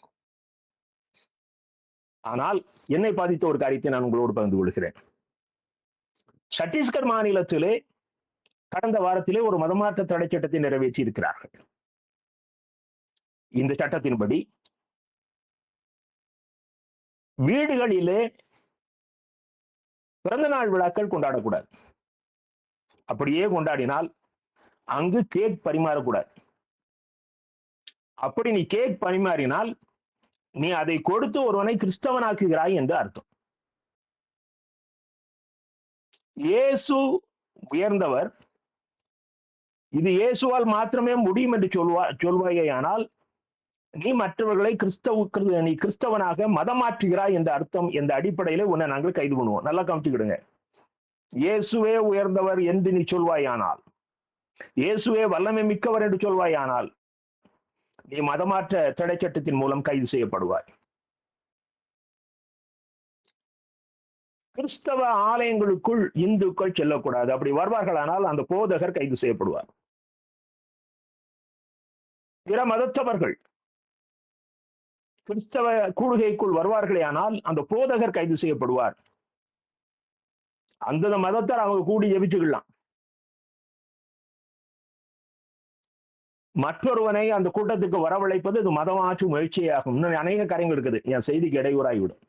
ஆனால் என்னை பாதித்த ஒரு காரியத்தை நான் உங்களோடு பகிர்ந்து கொள்கிறேன். சத்தீஸ்கர் மாநிலத்திலே கடந்த வாரத்திலே ஒரு மதமாற்ற தடை சட்டத்தை நிறைவேற்றி இருக்கிறார்கள். இந்த சட்டத்தின்படி வீடுகளிலே பிறந்த நாள் விழாக்கள் கொண்டாடக்கூடாது. அப்படியே கொண்டாடினால் அங்கு கேக் பரிமாறக்கூடாது. அப்படி நீ கேக் பரிமாறினால் நீ அதை கொடுத்து ஒருவனை கிறிஸ்தவனாக்குகிறாய் என்று அர்த்தம். இயேசு உயர்ந்தவர், இது இயேசுவால் மாத்திரமே முடியும் என்று சொல்வாயானால் நீ மற்றவர்களை நீ கிறிஸ்தவனாக மதம் மாற்றுகிறாய் என்ற அர்த்தம். என்ற அடிப்படையில உன்னை நாங்கள் கைது பண்ணுவோம். நல்லா கவனிச்சுக்கிடுங்க. இயேசுவே உயர்ந்தவர் என்று நீ சொல்வாயானால், இயேசுவே வல்லமை மிக்கவர் என்று சொல்வாயானால் நீ மதமாற்ற தடை சட்டத்தின் மூலம் கைது செய்யப்படுவாய். கிறிஸ்தவ ஆலயங்களுக்குள் இந்துக்கள் செல்லக்கூடாது. அப்படி வருவார்களானால் அந்த போதகர் கைது செய்யப்படுவார். பிற மதத்தவர்கள் கிறிஸ்தவ கூடுகைக்குள் வருவார்களே ஆனால் அந்த போதகர் கைது செய்யப்படுவார். அந்த மதத்தார் அவங்க கூடி ஜெபிச்சுக்கலாம். மற்றொருவனை அந்த கூட்டத்துக்கு வரவழைப்பது இது மதமாற்று முயற்சியாகும். இன்னும் அநேக காரியங்கள் இருக்குது. என் செய்திக்கு இடையூறாகிவிடும்.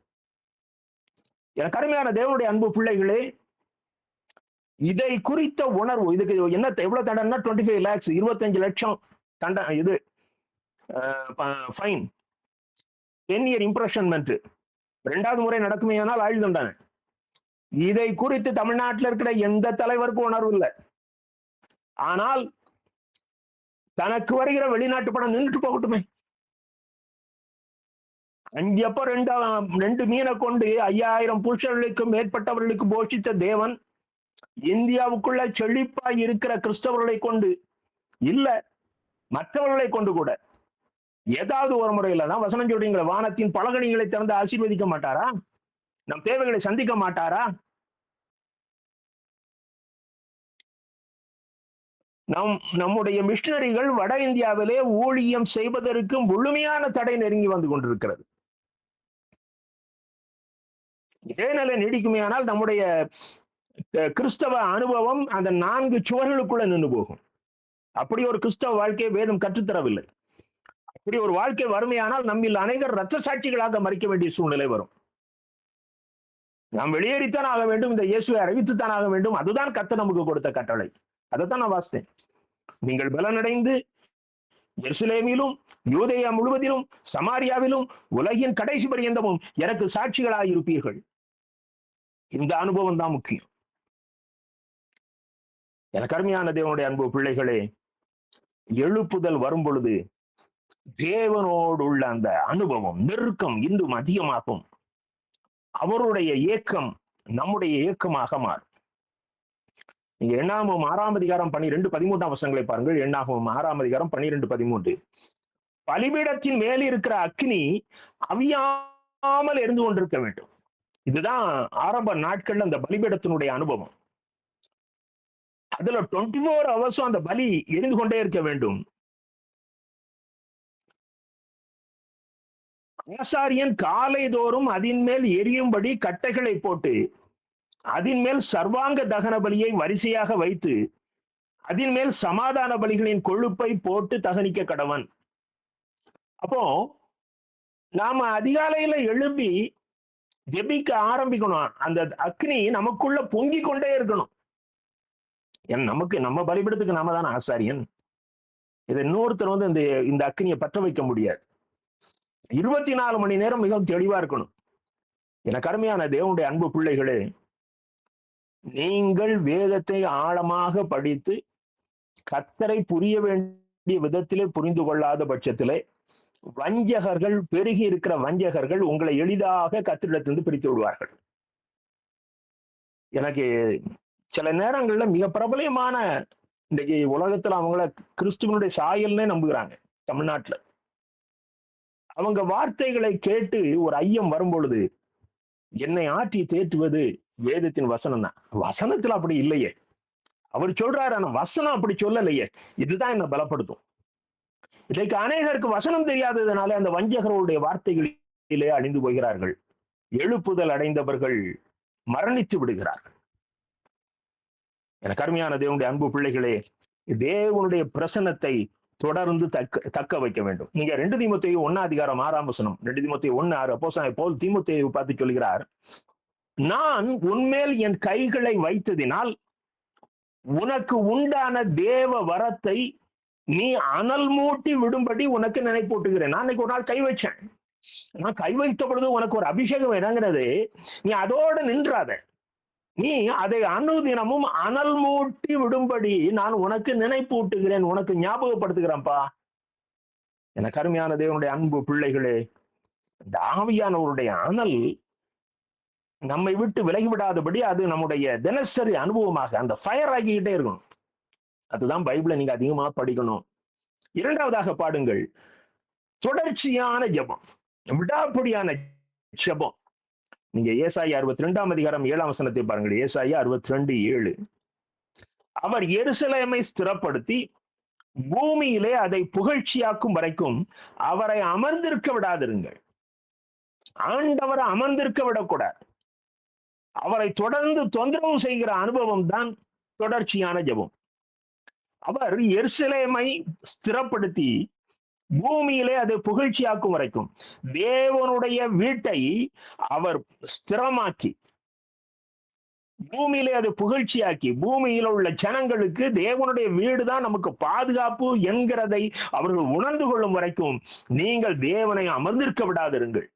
என் கடுமையான தேவனுடைய அன்பு பிள்ளைகளே, இதை குறித்த உணர்வு, இதுக்கு என்ன எவ்வளவு தண்டனை? 25 lakhs, 25 லட்சம் தண்டனை. இது ஃபைன், 10 year இம்ப்ரெஷன்மெண்ட். 2வது முறை நடக்குமேயானால் ஆயுள் தண்டனை. இதை குறித்து தமிழ்நாட்டில் இருக்கிற எந்த தலைவருக்கும் உணர்வு இல்லை. ஆனால் தனக்கு வருகிற வெளிநாட்டு படம் நின்றுட்டு போகட்டுமே. அஞ்சப்ப 2 மீனை கொண்டு 5000 புருஷர்களுக்கும் மேற்பட்டவர்களுக்கு போஷித்த தேவன் இந்தியாவுக்குள்ள செழிப்பா இருக்கிற கிறிஸ்தவர்களை கொண்டு இல்ல, மற்றவர்களை கொண்டு கூட ஏதாவது ஒரு முறையில தான் வசனம் சொல்றீங்களா, வானத்தின் பலகணிகளை திறந்து ஆசீர்வதிக்க மாட்டாரா? நம் தேவைகளை சந்திக்க மாட்டாரா? நம்முடைய மிஷனரிகள் வட இந்தியாவிலே ஊழியம் செய்வதற்கு முழுமையான தடை நெருங்கி வந்து கொண்டிருக்கிறது. இதே நிலை நீடிக்குமேயானால் நம்முடைய கிறிஸ்தவ அனுபவம் அந்த 4 சுவர்களுக்குள்ள நின்று போகும். அப்படி ஒரு கிறிஸ்தவ வாழ்க்கையை வேதம் கற்றுத்தரவில்லை. அப்படி ஒரு வாழ்க்கை வறுமையானால் நம்மில் அனைவர் இரத்த சாட்சிகளாக மறிக்க வேண்டிய சூழ்நிலை வரும். நாம் வெளியேறித்தான் ஆக வேண்டும், இந்த இயேசுவை அறிவித்துத்தான் ஆக வேண்டும். அதுதான் கர்த்தர் நமக்கு கொடுத்த கட்டளை. அதைத்தான் நான் வாசித்தேன். நீங்கள் பலனடைந்து எருசலேமிலும் யூதேயா முழுவதிலும் சமாரியாவிலும் உலகின் கடைசி பரியந்தமும் எனக்கு சாட்சிகளாக இருப்பீர்கள். இந்த அனுபவம் தான் முக்கியம். எனக்கு அருமையான தேவனுடைய அன்பு பிள்ளைகளே, எழுப்புதல் வரும் பொழுது தேவனோடு உள்ள அந்த அனுபவம், நெருக்கம் இன்னும் அதிகமாகும். அவருடைய ஏக்கம் நம்முடைய ஏக்கமாக மாறும். நீங்க எண்ணாகமம் 6ஆம் அதிகாரம் 12-13 வசனங்களை பாருங்கள். எண்ணாகமம் 6ஆம் அதிகாரம் 12-13. பலிபீடத்தின் மேல் இருக்கிற அக்னி அவியாமல் எரிந்து கொண்டிருக்க வேண்டும். இதுதான் ஆரம்ப நாட்கள்ல அந்த பலிபீடத்தினுடைய அனுபவம். அதுல 24 hours அந்த பலி எரிந்து கொண்டே இருக்க வேண்டும். ஆசாரியன் காலை தோறும் அதன் மேல் எரியும்படி கட்டைகளை போட்டு அதன் மேல் சர்வாங்க தகன பலியை வரிசையாக வைத்து அதன் மேல் சமாதான பலிகளின் கொழுப்பை போட்டு தகனிக்க கடவன். அப்போ நாம அதிகாலையில எழுப்பி ஜெபிக்க ஆரம்பிக்கணும். அந்த அக்னி நமக்குள்ள பொங்கி கொண்டே இருக்கணும். நமக்கு நம்ம பலிபீடத்துக்கு நாம தான் ஆசாரியன். இதை இன்னொருத்தர் வந்து இந்த அக்னியை பற்ற வைக்க முடியாது. 24 மணி நேரம் மிகவும் தெளிவா இருக்கணும். எனக்கு அருமையான தேவனுடைய அன்பு பிள்ளைகளே, நீங்கள் வேதத்தை ஆழமாக படித்து கர்த்தரை புரிய வேண்டிய விதத்திலே புரிந்து கொள்ளாத பட்சத்திலே வஞ்சகர்கள், பெருகி இருக்கிற வஞ்சகர்கள் உங்களை எளிதாக கர்த்தரிடத்திலிருந்து பிரித்து விடுவார்கள். எனக்கு சில நேரங்கள்ல மிக பிரபலமான இன்னைக்கு உலகத்துல அவங்கள கிறிஸ்துவனுடைய சாயல்னே நம்புகிறாங்க. தமிழ்நாட்டுல அவங்க வார்த்தைகளை கேட்டு ஒரு ஐயம் வரும் பொழுது, என்னை ஆற்றி தேற்றுவது வேதத்தின் வசனம் தான். வசனத்துல அப்படி இல்லையே. அவர் சொல்றாரு, ஆனா வசனம் அப்படி சொல்லலையே. இதுதான் என்ன பலப்படுத்தும். இன்றைக்கு அநேகருக்கு வசனம் தெரியாததுனால அந்த வஞ்சகர்களுடைய வார்த்தைகளிலே அழிந்து போகிறார்கள். எழுப்புதல் அடைந்தவர்கள் மரணித்து விடுகிறார்கள். எனக்கு அருமையான தேவனுடைய அன்பு பிள்ளைகளே, தேவனுடைய பிரசன்னத்தை தொடர்ந்து தக்க வைக்க வேண்டும். நீங்க 2 தீமோத்தேயு 1:6 2 தீமோத்தேயு 1:6 அப்போஸ்தலனாகிய பவுல் தீமோத்தேயுவை பார்த்து சொல்கிறார், நான் உன்மேல் என் கைகளை வைத்ததினால் உனக்கு உண்டான தேவ வரத்தை நீ அனல் மூட்டி விடும்படி உனக்கு நினைப்பூட்டுகிறேன். நான் இன்னைக்கு ஒரு நாள் கை வச்சேன். நான் கை வைத்த பொழுது உனக்கு ஒரு அபிஷேகம் இறங்குறது, நீ அதோடு நின்றாத. நீ அதை அனுதினமும் அனல் மூட்டி விடும்படி நான் உனக்கு நினைப்பூட்டுகிறேன், உனக்கு ஞாபகப்படுத்துகிறேன்ப்பா. எனக்கு அருமையான தேவனுடைய அன்பு பிள்ளைகளே, இந்த ஆவியானவருடைய அனல் நம்மை விட்டு விலகிவிடாதபடி அது நம்முடைய தினசரி அனுபவமாக அந்த ஃபயர் ஆகிக்கிட்டே இருக்கணும். அதுதான் பைபிளை நீங்க அதிகமா படிக்கணும். 2வதாக பாடுங்கள், தொடர்ச்சியான ஜெபம், விடாப்பிடியான ஜெபம். நீங்க ஏசாயா 62:7 பாருங்கள். ஏசாயா 62:7. அவர் எருசலேமை ஸ்திரப்படுத்தி பூமியிலே அதை புகழ்ச்சியாக்கும் வரைக்கும் அவரை அமர்ந்திருக்க விடாதிருங்கள். ஆண்டவரை அமர்ந்திருக்க விடக்கூடாது. அவரை தொடர்ந்து தொந்தரவு செய்கிற அனுபவம் தான் தொடர்ச்சியான ஜெபம். அவர் எருசலேமை ஸ்திரப்படுத்தி பூமியிலே அதை புகழ்ச்சியாக்கும் வரைக்கும் தேவனுடைய வீட்டை அவர் ஸ்திரமாக்கி பூமியிலே அதை புகழ்ச்சியாக்கி பூமியில உள்ள ஜனங்களுக்கு தேவனுடைய வீடு தான் நமக்கு பாதுகாப்பு என்கிறதை அவர்கள் உணர்ந்து கொள்ளும் வரைக்கும் நீங்கள் தேவனை அமர்ந்திருக்க விடாதிருங்கள்.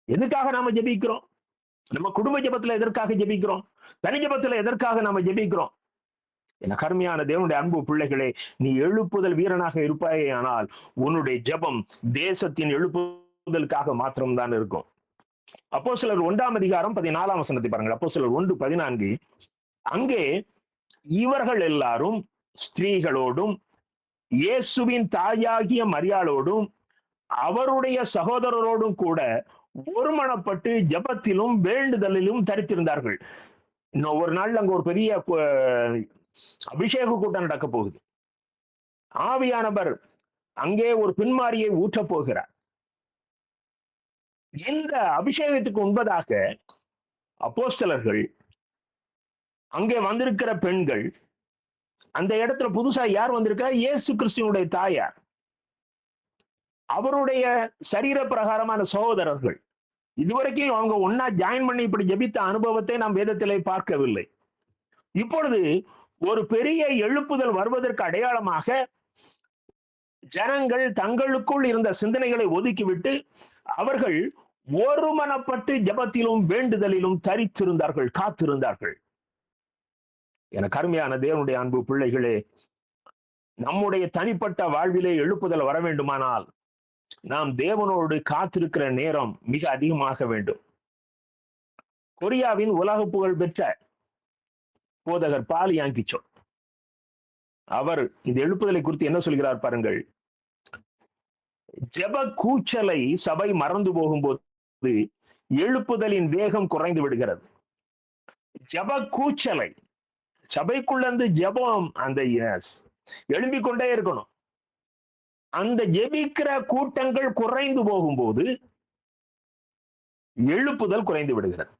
எதுக்காக நாம ஜெபிக்கிறோம்? நம்ம குடும்ப ஜெபத்துல எதற்காக ஜெபிக்கிறோம்? தனி ஜெபத்துல எதற்காக நாம ஜெபிக்கிறோம்? என கருமையான தேவனுடைய அன்பு பிள்ளைகளே, நீ எழுப்புதல் வீரனாக இருப்பாயே, ஆனால் உன்னுடைய ஜெபம் தேசத்தின் எழுப்புதலுக்காக மாத்திரம்தான் இருக்கும். அப்போஸ்தலர் 1:14 பாருங்கள். அப்போஸ்தலர் 1:14. அங்கே இவர்கள் எல்லாரும் ஸ்திரீகளோடும் இயேசுவின் தாயாகிய மரியாளோடும் அவருடைய சகோதரரோடும் கூட ஒருமனப்பட்டு ஜெபத்திலும் வேண்டுதலிலும் தரித்திருந்தார்கள். இன்னும் ஒரு நாள் அங்க ஒரு பெரிய அபிஷேக கூட்டம் நடக்க போகுது. ஆவியானவர் அங்கே ஒரு பின்மாரியை ஊற்றப் போகிறார். இந்த அபிஷேகத்துக்கு முன்பதாக அப்போஸ்தலர்கள், அங்கே வந்திருக்கிற பெண்கள், அந்த இடத்துல புதுசா யார் வந்திருக்கா? இயேசு கிறிஸ்துவினுடைய தாயார், அவருடைய சரீர பிரகாரமான சகோதரர்கள். இதுவரைக்கும் அவங்க ஒன்னா ஜாயின் பண்ணி இப்படி ஜெபித்த அனுபவத்தை நாம் வேதத்திலே பார்க்கவில்லை. இப்பொழுது ஒரு பெரிய எழுப்புதல் வருவதற்கு அடையாளமாக ஜனங்கள் தங்களுக்குள் இருந்த சிந்தனைகளை ஒதுக்கிவிட்டு அவர்கள் ஒருமனப்பட்டு ஜெபத்திலும் வேண்டுதலிலும் தரித்திருந்தார்கள், காத்திருந்தார்கள். என கருமையான தேவனுடைய அன்பு பிள்ளைகளே, நம்முடைய தனிப்பட்ட வாழ்விலே எழுப்புதல் வர வேண்டுமானால் நாம் தேவனோடு காத்திருக்கிற நேரம் மிக அதிகமாக வேண்டும். கொரியாவின் உலக புகழ் பெற்ற போதகர் பால் யாங்கிச்சோ அவர் இந்த எழுப்புதலை குறித்து என்ன சொல்கிறார் பாருங்கள். ஜெப கூச்சலை சபை மறந்து போகும்போது எழுப்புதலின் வேகம் குறைந்து விடுகிறது. ஜெப கூச்சலை, சபைக்குள்ள ஜெபம் அந்த எழும்பிக் கொண்டே இருக்கணும். அந்த ஜெபிக்கிற கூட்டங்கள் குறைந்து போகும்போது எழுப்புதல் குறைந்து விடுகிறது.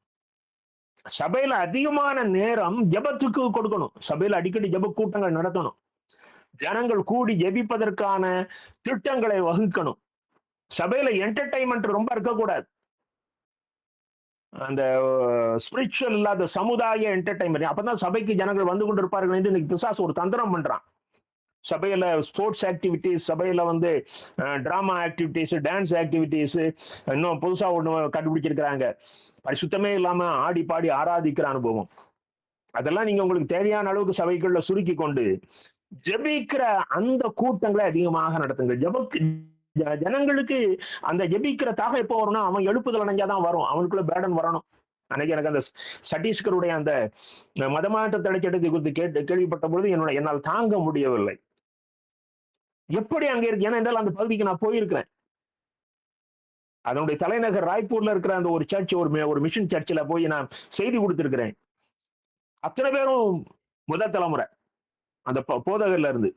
சபையில அதிகமான நேரம் ஜெபத்துக்கு கொடுக்கணும். சபையில அடிக்கடி ஜெப கூட்டங்கள் நடத்தணும். ஜனங்கள் கூடி ஜெபிப்பதற்கான திட்டங்களை வகுக்கணும். சபையில என்டர்டைன்மெண்ட் ரொம்ப இருக்கக்கூடாது. அந்த ஸ்பிரிச்சுவல் இல்லாத சமுதாய என்டர்டைன்மெண்ட், அப்பதான் சபைக்கு ஜனங்கள் வந்து கொண்டிருப்பார்கள் என்று இன்னைக்கு பிசாசு ஒரு தந்திரம் பண்றான். சபையில ஸ்போர்ட்ஸ் ஆக்டிவிட்டிஸ், சபையில டிராமா ஆக்டிவிட்டிஸ், டான்ஸ் ஆக்டிவிட்டிஸ், இன்னும் புதுசா ஒண்ணு கண்டுபிடிச்சிருக்கிறாங்க, பரிசுத்தமே இல்லாம ஆடி பாடி ஆராதிக்கிற அனுபவம். அதெல்லாம் நீங்க உங்களுக்கு தேவையான அளவுக்கு சபைக்குள்ள சுருக்கி கொண்டு ஜெபிக்கிற அந்த கூட்டங்களை அதிகமாக நடத்துங்க. ஜனங்களுக்கு அந்த ஜெபிக்கிற தாக எப்போ வரும்னா, அவன் எழுப்புதல் அடைஞ்சாதான் வரும். அவனுக்குள்ள பேடன் வரணும். அன்னைக்கு எனக்கு அந்த சட்டீஸ்கருடைய அந்த மதமாற்ற தடைச்சட்டத்தை குறித்து கேள்விப்பட்ட பொழுது என்னால் தாங்க முடியவில்லை. எப்படி அங்க இருக்கு? ஏன்னா என்றால் அந்த பகுதிக்கு நான் போயிருக்கிறேன். அதனுடைய தலைநகர் ராய்ப்பூர்ல இருக்கிற அந்த ஒரு சர்ச், ஒரு மிஷன் சர்ச்சில் போய் நான் செய்தி கொடுத்திருக்கிறேன். அத்தனை பேரும் முதல் தலைமுறை அந்த போதகர்ல இருந்து.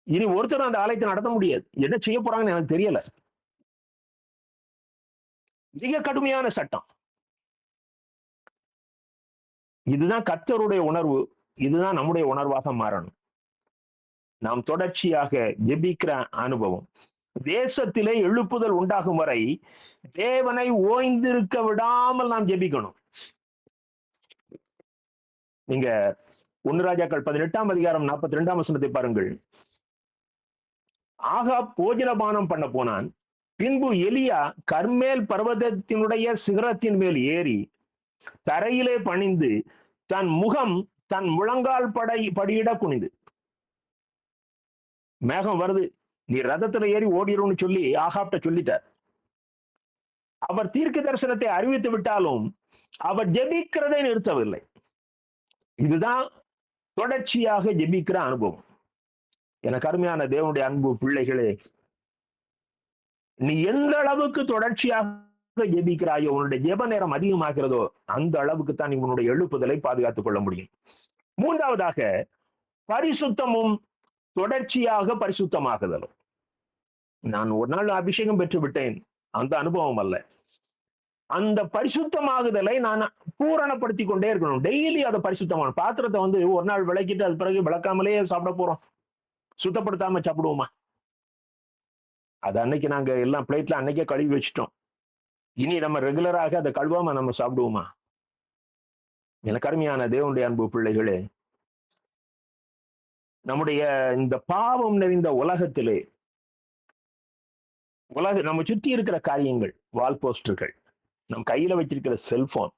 இனி ஒருத்தரும் அந்த ஆலயத்தை நடத்த முடியாது. என்ன செய்ய போறாங்கன்னு எனக்கு தெரியல. மிக கடுமையான சட்டம். இதுதான் கர்த்தருடைய உணர்வு. இதுதான் நம்முடைய உணர்வாக மாறணும். நாம் தொடர்ச்சியாக ஜெபிக்கிற அனுபவம். தேசத்திலே எழுப்புதல் உண்டாகும் வரை தேவனை ஓய்ந்திருக்க விடாமல் நாம் ஜெபிக்கணும். நீங்க 1 ராஜாக்கள் 18ஆம் அதிகாரம் 42ஆம் வசனத்தை பாருங்கள். ஆகாப் போஜனபானம் பண்ண போனான். பின்பு எலியா கர்மேல் பர்வதத்தினுடைய சிகரத்தின் மேல் ஏறி தரையிலே பணிந்து தன் முகம் தன் முழங்கால் படியிட குனிந்து, மேகம் வருது, நீ ரதத்துல ஏறி ஓடிடும்னு சொல்லி ஆகாப்ட சொல்லிட்டார். அவர் தீர்க்க தரிசனத்தை அறிவித்து விட்டாலும் அவர் ஜெபிக்கிறதை நிறுத்தவில்லை. இதுதான் தொடர்ச்சியாக ஜெபிக்கிற அனுபவம். எனக்கு அருமையான தேவனுடைய அன்பு பிள்ளைகளே, நீ எந்த அளவுக்கு தொடர்ச்சியாக ஜெபிக்கிறாயோ, உன்னுடைய ஜெப நேரம் அதிகமாகிறதோ, அந்த அளவுக்கு தான் நீ உன்னுடைய எழுப்புதலை பாதுகாத்துக் கொள்ள முடியும். மூன்றாவதாக, பரிசுத்தமும் தொடர்ச்சியாக பரிசுத்தமாகுதலும். நான் ஒரு நாள் அபிஷேகம் பெற்று விட்டேன், அந்த அனுபவம் அல்ல. அந்த பரிசுத்தமாகுதலை நான் பூரணப்படுத்தி கொண்டே இருக்கணும். டெய்லி அதை பரிசுத்தமான பாத்திரத்தை ஒரு நாள் விளக்கிட்டு அது பிறகு விளக்காமலே சாப்பிட போறோம். சுத்தப்படுத்தாம சாப்பிடுவோமா? அது அன்னைக்கு நாங்க எல்லாம் பிளேட்ல அன்னைக்கே கழுவி வச்சுட்டோம். இனி நம்ம ரெகுலராக அதை கழுவாம நம்ம சாப்பிடுவோமா? எனக்கு அருமையான தேவனுடைய அன்பு பிள்ளைகளே, நம்முடைய இந்த பாவம் நிறைந்த உலகத்திலே நம்ம சுற்றி இருக்கிற காரியங்கள், வால் போஸ்டர்கள், நம் கையில வச்சிருக்கிற செல்போன்,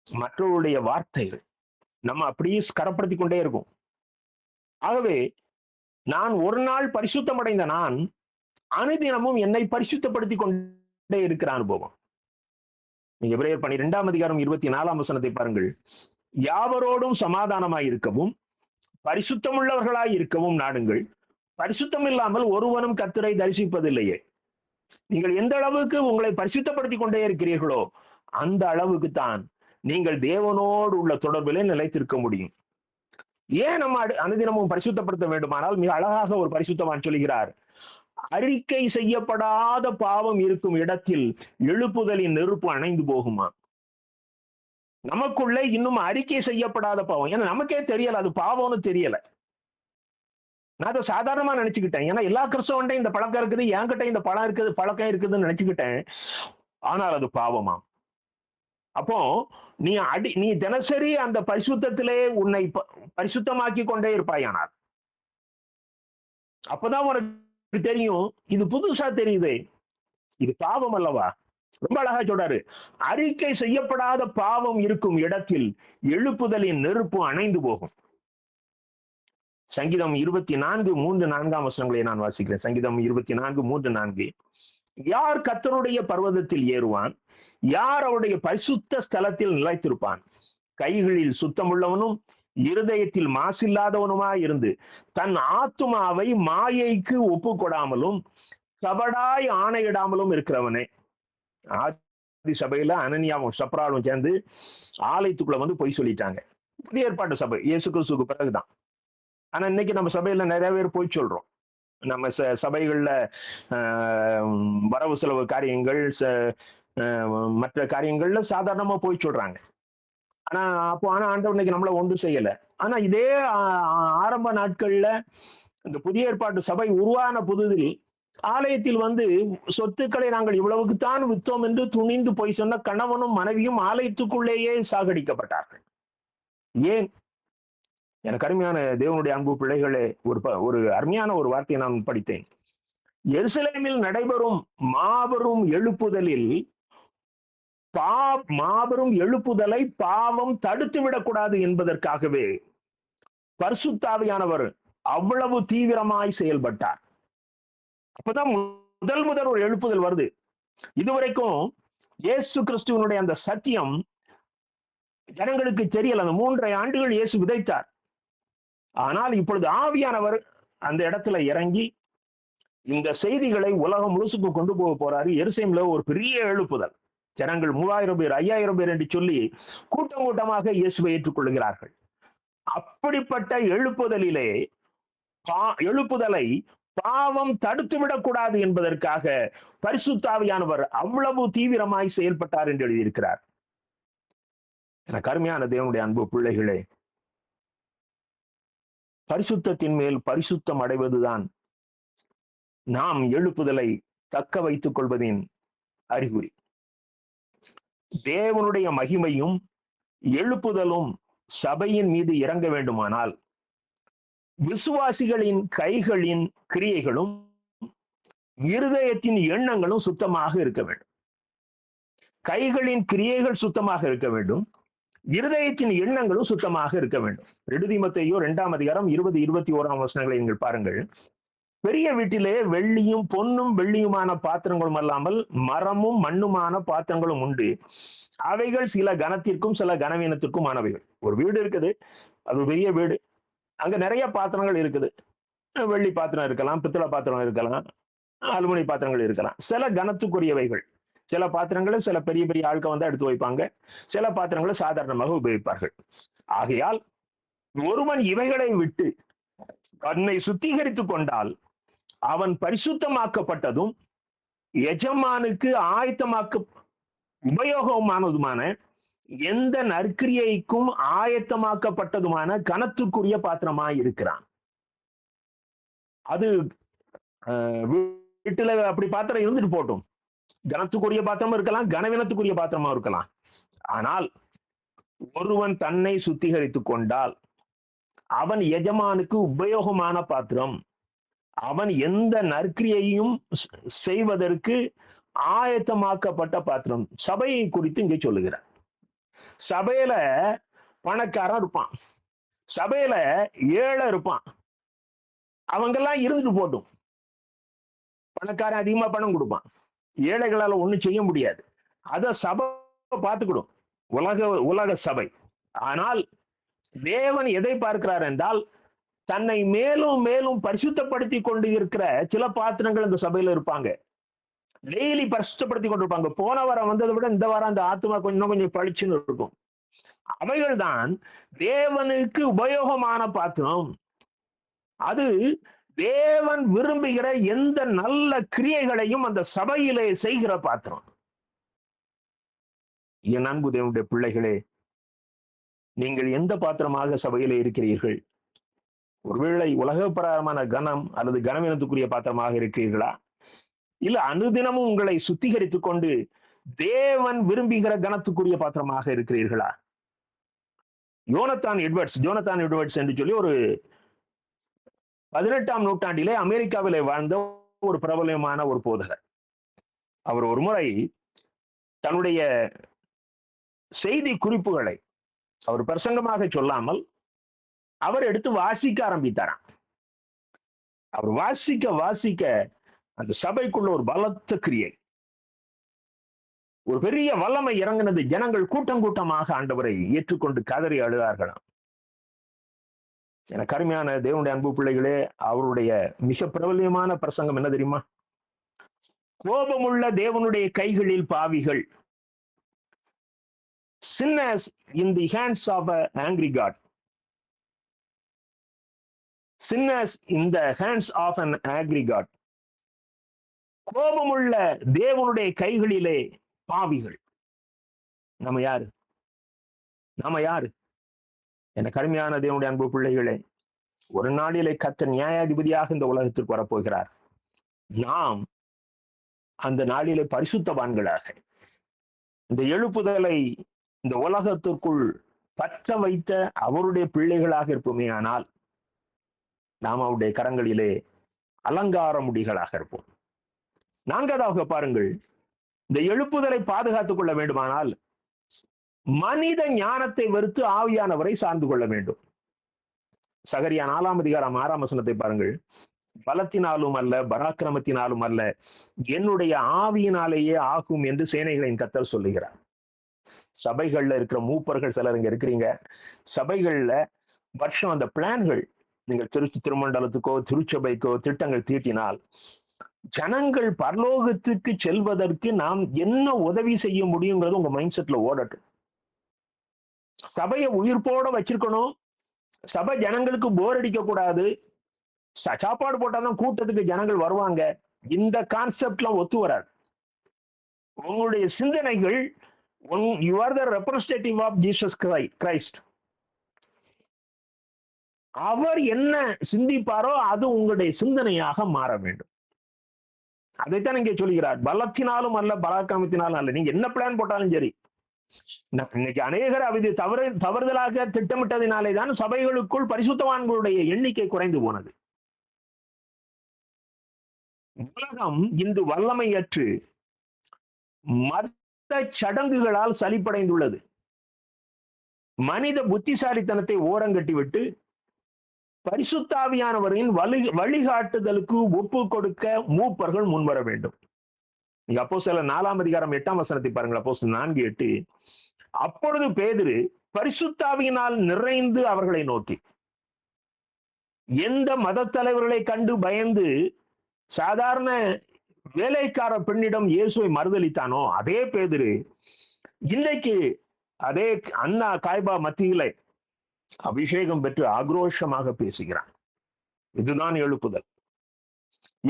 மற்றவருடைய வார்த்தைகள் நம்ம அப்படியே கரப்படுத்தி கொண்டே இருக்கும். ஆகவே நான் ஒரு நாள் பரிசுத்தம் அடைந்த நான் அனுதினமும் என்னை பரிசுத்தப்படுத்தி கொண்டே இருக்கிற அனுபவம். நீங்க எபிரேயர் 12ஆம் அதிகாரம் 24ஆம் வசனத்தை பாருங்கள். யாவரோடும் சமாதானமாய் இருக்கவும் பரிசுத்தம் உள்ளவர்களாய் இருக்கவும் நாடுங்கள். பரிசுத்தம் இல்லாமல் ஒருவனும் கர்த்தரை தரிசிப்பதில்லையே. நீங்கள் எந்த அளவுக்கு உங்களை பரிசுத்தப்படுத்தி கொண்டே இருக்கிறீர்களோ அந்த அளவுக்கு தான் நீங்கள் தேவனோடு உள்ள தொடர்பிலே நிலைத்திருக்க முடியும். ஏன் நம்ம அனுதினமும் பரிசுத்தப்படுத்த வேண்டுமானால், மிக அழகாக ஒரு பரிசுத்தவான் சொல்கிறார், அறிக்கை செய்யப்படாத பாவம் இருக்கும் இடத்தில் எழுப்புதலின் நெருப்பு அணைந்து போகுமா. நமக்குள்ளே இன்னும் அறிக்கை செய்யப்படாத பாவம், ஏன்னா நமக்கே தெரியல அது பாவம்னு தெரியல. நான் அதை சாதாரணமா நினைச்சுக்கிட்டேன். ஏன்னா எல்லா கிறிஸ்தவன்ட்டையும் இந்த பழக்கம் இருக்குது, என்கிட்ட இந்த பழக்கம் இருக்குதுன்னு நினைச்சுக்கிட்டேன். ஆனால் அது பாவமா? அப்போ நீ தினசரி அந்த பரிசுத்தத்திலே உன்னை பரிசுத்தமாக்கி கொண்டே இருப்பாயானார். அப்பதான் உனக்கு தெரியும், இது புதுசா தெரியுது, இது பாவம் அல்லவா. ரொம்ப அழகா சொல்றாரு, அறிக்கை செய்யப்படாத பாவம் இருக்கும் இடத்தில் எழுப்புதலின் நெருப்பு அணைந்து போகும். சங்கீதம் 24:3-4 வசனங்களை நான் வாசிக்கிறேன். சங்கீதம் 24:3-4. யார் கர்த்தருடைய பர்வதத்தில் ஏறுவான்? யார் அவருடைய பரிசுத்த ஸ்தலத்தில் நிலைத்திருப்பான்? கைகளில் சுத்தமுள்ளவனும் இருதயத்தில் மாசில்லாதவனுமாய் இருந்து தன் ஆத்துமாவை மாயைக்கு ஒப்பு கொடாமலும் கபடாய் ஆணையிடாமலும் இருக்கிறவனே. ஆதி சபையில அனனியாவும் சப்ராலும் சேர்ந்து ஆலயத்துக்குள்ள பொய் சொல்லிட்டாங்க. புதிய ஏற்பாட்டு சபை இயேசு கிறிஸ்துவுக்கு பிறகுதான். ஆனா இன்னைக்கு நம்ம சபையில நிறைய பேர் போய் சொல்றோம். நம்ம சபைகள்ல வரவு செலவு காரியங்கள், மற்ற காரியங்கள்ல சாதாரணமா போய் சொல்றாங்க. ஆனா ஆண்டவர் இன்னைக்கு நம்மள ஒன்றும் செய்யல. ஆனா இதே ஆரம்ப நாட்கள்ல இந்த புதிய ஏற்பாட்டு சபை உருவான புதுதில் ஆலயத்தில் சொத்துக்களை நாங்கள் இவ்வளவுக்குத்தான் வித்தோம் என்று துணிந்து போய் சொன்ன கணவனும் மனைவியும் ஆலயத்துக்குள்ளேயே சாகடிக்கப்பட்டார்கள். ஏன்? எனக்கு அருமையான தேவனுடைய அன்பு பிள்ளைகளே, ஒரு அருமையான ஒரு வார்த்தையை நான் படித்தேன். எருசலேமில் நடைபெறும் மாபெரும் எழுப்புதலை பாவம் தடுத்து விடக்கூடாது என்பதற்காகவே பரிசுத்தாவியானவர் அவ்வளவு தீவிரமாய் செயல்பட்டார். அப்பதான் முதல் ஒரு எழுப்புதல் வருது. இதுவரைக்கும் இயேசு கிறிஸ்துவனுடைய அந்த சத்தியம் ஜனங்களுக்கு தெரியல. அந்த 3.5 ஆண்டுகள் இயேசு விதைத்தார். ஆனால் இப்பொழுது ஆவியானவர் அந்த இடத்துல இறங்கி இந்த செய்திகளை உலகம் முழுசுக்கு கொண்டு போக போறாரு. எருசலேம்ல ஒரு பெரிய எழுப்புதல். ஜனங்கள் 3000 பேர் 5000 பேர் என்று சொல்லி கூட்டம் கூட்டமாக இயேசுவை ஏற்றுக்கொள்கிறார்கள். அப்படிப்பட்ட எழுப்புதலை பாவம் தடுத்துவிடக் கூடாது என்பதற்காக பரிசுத்த ஆவியானவர் அவ்வளவு தீவிரமாய் செயல்பட்டார் என்று எழுதியிருக்கிறார். எனக்கு அருமையான தேவனுடைய அன்பு பிள்ளைகளே, பரிசுத்தத்தின் மேல் பரிசுத்தம் அடைவதுதான் நாம் எழுப்புதலை தக்க வைத்துக் கொள்வதின் அறிகுறி. தேவனுடைய மகிமையும் எழுப்புதலும் சபையின் மீது இறங்க வேண்டுமானால் விசுவாசிகளின் கைகளின் கிரியைகளும் இருதயத்தின் எண்ணங்களும் சுத்தமாக இருக்க வேண்டும். கைகளின் கிரியைகள் சுத்தமாக இருக்க வேண்டும், இருதயத்தின் எண்ணங்களும் சுத்தமாக இருக்க வேண்டும். 2 தீமோத்தேயு 2ஆம் அதிகாரம் 20, 21ஆம் வசனங்களை நீங்கள் பாருங்கள். பெரிய வீட்டிலே வெள்ளியும் பொன்னும் வெள்ளியுமான பாத்திரங்களும் அல்லாமல் மரமும் மண்ணுமான பாத்திரங்களும் உண்டு. அவைகள் சில கனத்திற்கும் சில கனவீனத்திற்கும் ஆனவைகள். ஒரு வீடு இருக்குது, அது ஒரு பெரிய வீடு. அங்க நிறைய பாத்திரங்கள் இருக்குது. வெள்ளி பாத்திரம் இருக்கலாம், பித்தளை பாத்திரம் இருக்கலாம், அலுமினிய பாத்திரங்கள் இருக்கலாம். சில கனத்துக்குரியவைகள். சில பாத்திரங்களை சில பெரிய பெரிய ஆட்கள் வந்து எடுத்து வைப்பாங்க, சில பாத்திரங்களை சாதாரணமாக உபயோகிப்பார்கள். ஆகையால் ஒருவன் இவைகளை விட்டு தன்னை சுத்திகரித்துக் கொண்டால் அவன் பரிசுத்தமாக்கப்பட்டதும் எஜமானுக்கு உபயோகமானதுமான எந்த நற்கிரியைக்கும் ஆயத்தமாக்கப்பட்டதுமான கனத்துக்குரிய பாத்திரமாய் இருக்கிறான். அது வீட்டுல அப்படி பாத்திரம் இருந்துட்டு போட்டும். கனத்துக்குரிய பாத்திரமும் இருக்கலாம், கனவீனத்துக்குரிய பாத்திரமா இருக்கலாம். ஆனால் ஒருவன் தன்னை சுத்திகரித்துக் கொண்டால் அவன் எஜமானுக்கு உபயோகமான பாத்திரம், அவன் எந்த நற்கிரியையும் செய்வதற்கு ஆயத்தமாக்கப்பட்ட பாத்திரம். சபையை குறித்து இங்கே சொல்லுகிறார். சபையில பணக்காரன் இருப்பான், சபையில ஏழை இருப்பான். அவங்கெல்லாம் இருந்துட்டு போட்டும். பணக்காரன் அதிகமா பணம் கொடுப்பான், ஏழைகளால ஒண்ணும் செய்ய முடியாது. அத சபை பார்த்துக்கிடும், உலக சபை. ஆனால் தேவன் எதை பார்க்கிறார் என்றால், தன்னை மேலும் மேலும் பரிசுத்தப்படுத்தி கொண்டு இருக்கிற சில பாத்திரங்கள் இந்த சபையில இருப்பாங்க. டெய்லி பரிசுத்தப்படுத்தி கொண்டிருப்பாங்க. போன வாரம் வந்ததை விட இந்த வாரம் அந்த ஆத்மா கொஞ்சம் பளிச்சுன்னு இருக்கும். அவைகள் தான் தேவனுக்கு உபயோகமான பாத்திரம். அது தேவன் விரும்புகிற எந்த நல்ல கிரியைகளையும் அந்த சபையிலே செய்கிற பாத்திரம். என் அன்பு தேவனுடைய பிள்ளைகளே, நீங்கள் எந்த பாத்திரமாக சபையிலே இருக்கிறீர்கள்? ஒருவேளை உலக பிரகாரமான கனம் அல்லது கனவீனத்துக்குரிய பாத்திரமாக இருக்கிறீர்களா? இல்ல அனுதினமும் உங்களை சுத்திகரித்துக் கொண்டு தேவன் விரும்புகிற கனத்துக்குரிய பாத்திரமாக இருக்கிறீர்களா? ஜோனத்தான் எட்வர்ட்ஸ் என்று சொல்லி ஒரு 18ஆம் நூற்றாண்டிலே அமெரிக்காவிலே வாழ்ந்த ஒரு பிரபலமான ஒரு போதகர். அவர் ஒரு முறை தன்னுடைய செய்தி குறிப்புகளை அவர் பிரசங்கமாக சொல்லாமல் அவர் எடுத்து வாசிக்க ஆரம்பித்தாராம். அவர் வாசிக்க அந்த சபைக்குள்ள ஒரு பலத்த கிரியை, ஒரு பெரிய வல்லமை இறங்கினது. ஜனங்கள் கூட்டம் கூட்டமாக ஆண்டவரை ஏற்றுக்கொண்டு கதறி அழுதார்களாம். எனக்கு அருமையான தேவனுடைய அன்பு பிள்ளைகளே, அவருடைய மிக பிரபல்யமான பிரசங்கம் என்ன தெரியுமா? கோபமுள்ள தேவனுடைய கைகளில் பாவிகள். Sinners in the hands of an angry God. Sinners in the hands of an angry God. கோபமுள்ள தேவனுடைய கைகளிலே பாவிகள். நம்ம யாரு? எனக்கு அருமையான தேவனுடைய அன்பு பிள்ளைகளே, ஒரு நாளிலே கர்த்தர் நியாயாதிபதியாக இந்த உலகத்திற்கு வரப்போகிறார். நாம் அந்த நாளிலே பரிசுத்தவான்களாக இந்த எழுப்புதலை இந்த உலகத்திற்குள் பற்ற வைத்த அவருடைய பிள்ளைகளாக இருப்போமே. ஆனால் நாம் அவருடைய கரங்களிலே அலங்கார முடிகளாக இருப்போம். 4வது பாருங்கள், இந்த எழுப்புதலை பாதுகாத்துக் கொள்ள வேண்டுமானால் மனித ஞானத்தை வெறுத்து ஆவியானவரை சார்ந்து கொள்ள வேண்டும். சகரியா 4ஆம் அதிகாரம் 6ஆம் வசனத்தை பாருங்கள். பலத்தினாலும் அல்ல, பராக்கிரமத்தினாலும் அல்ல, என்னுடைய ஆவியினாலேயே ஆகும் என்று சேனைகளின் கர்த்தர் சொல்லுகிறார். சபைகள்ல இருக்கிற மூப்பர்கள் சிலர் இங்க இருக்கிறீங்க. சபைகள்ல வருஷம் அந்த பிளான்கள், நீங்கள் திருமண்டலத்துக்கோ திருச்சபைக்கோ திட்டங்கள் தீட்டினால், ஜனங்கள் பரலோகத்துக்கு செல்வதற்கு நாம் என்ன உதவி செய்ய முடியுங்கிறது உங்க மைண்ட் செட்ல ஓடட்டும். சபையை உயிர்ப்போட வச்சிருக்கணும். சபை ஜனங்களுக்கு போர் அடிக்க கூடாது. சாப்பாடு போட்டாதான் கூட்டத்துக்கு ஜனங்கள் வருவாங்க. இந்த கான்செப்ட்லாம் ஒத்து வராது. உங்களுடைய சிந்தனைகள், you are the representative of Jesus Christ. அவர் என்ன சிந்திப்பாரோ அது உங்களுடைய சிந்தனையாக மாற வேண்டும். அதைத்தான் இங்கே சொல்கிறார். பலத்தினாலும் அல்ல, பராக்கிரமத்தினாலும் அல்ல. நீங்க என்ன பிளான் போட்டாலும் சரி. இன்னைக்கு அநேகர் அது தவறுதலாக திட்டமிட்டதினாலே தான் சபைகளுக்குள் பரிசுத்தவான்களுடைய எண்ணிக்கை குறைந்து போனது. உலகம் இன்று வல்லமையற்று மத சடங்குகளால் சலிப்படைந்துள்ளது. மனித புத்திசாலித்தனத்தை ஓரங்கட்டிவிட்டு பரிசுத்தாவியானவரின் வழிகாட்டுதலுக்கு ஒப்பு கொடுக்க மூப்பர்கள் முன்வர வேண்டும். நீங்க அப்போஸ்தலர் 4:8 பாருங்கள். அப்போஸ்தலர் 4:8. அப்பொழுது பேதுரு பரிசுத்தாவியினால் நிறைந்து அவர்களை நோக்கி, எந்த மத தலைவர்களை கண்டு பயந்து சாதாரண வேலைக்கார பெண்ணிடம் இயேசுவை மறுதலித்தானோ அதே பேதுரு இன்னைக்கு அதே அண்ணா காய்பா மத்தியிலே அபிஷேகம் பெற்று ஆக்ரோஷமாக பேசுகிறான். இதுதான் எழுப்புதல்.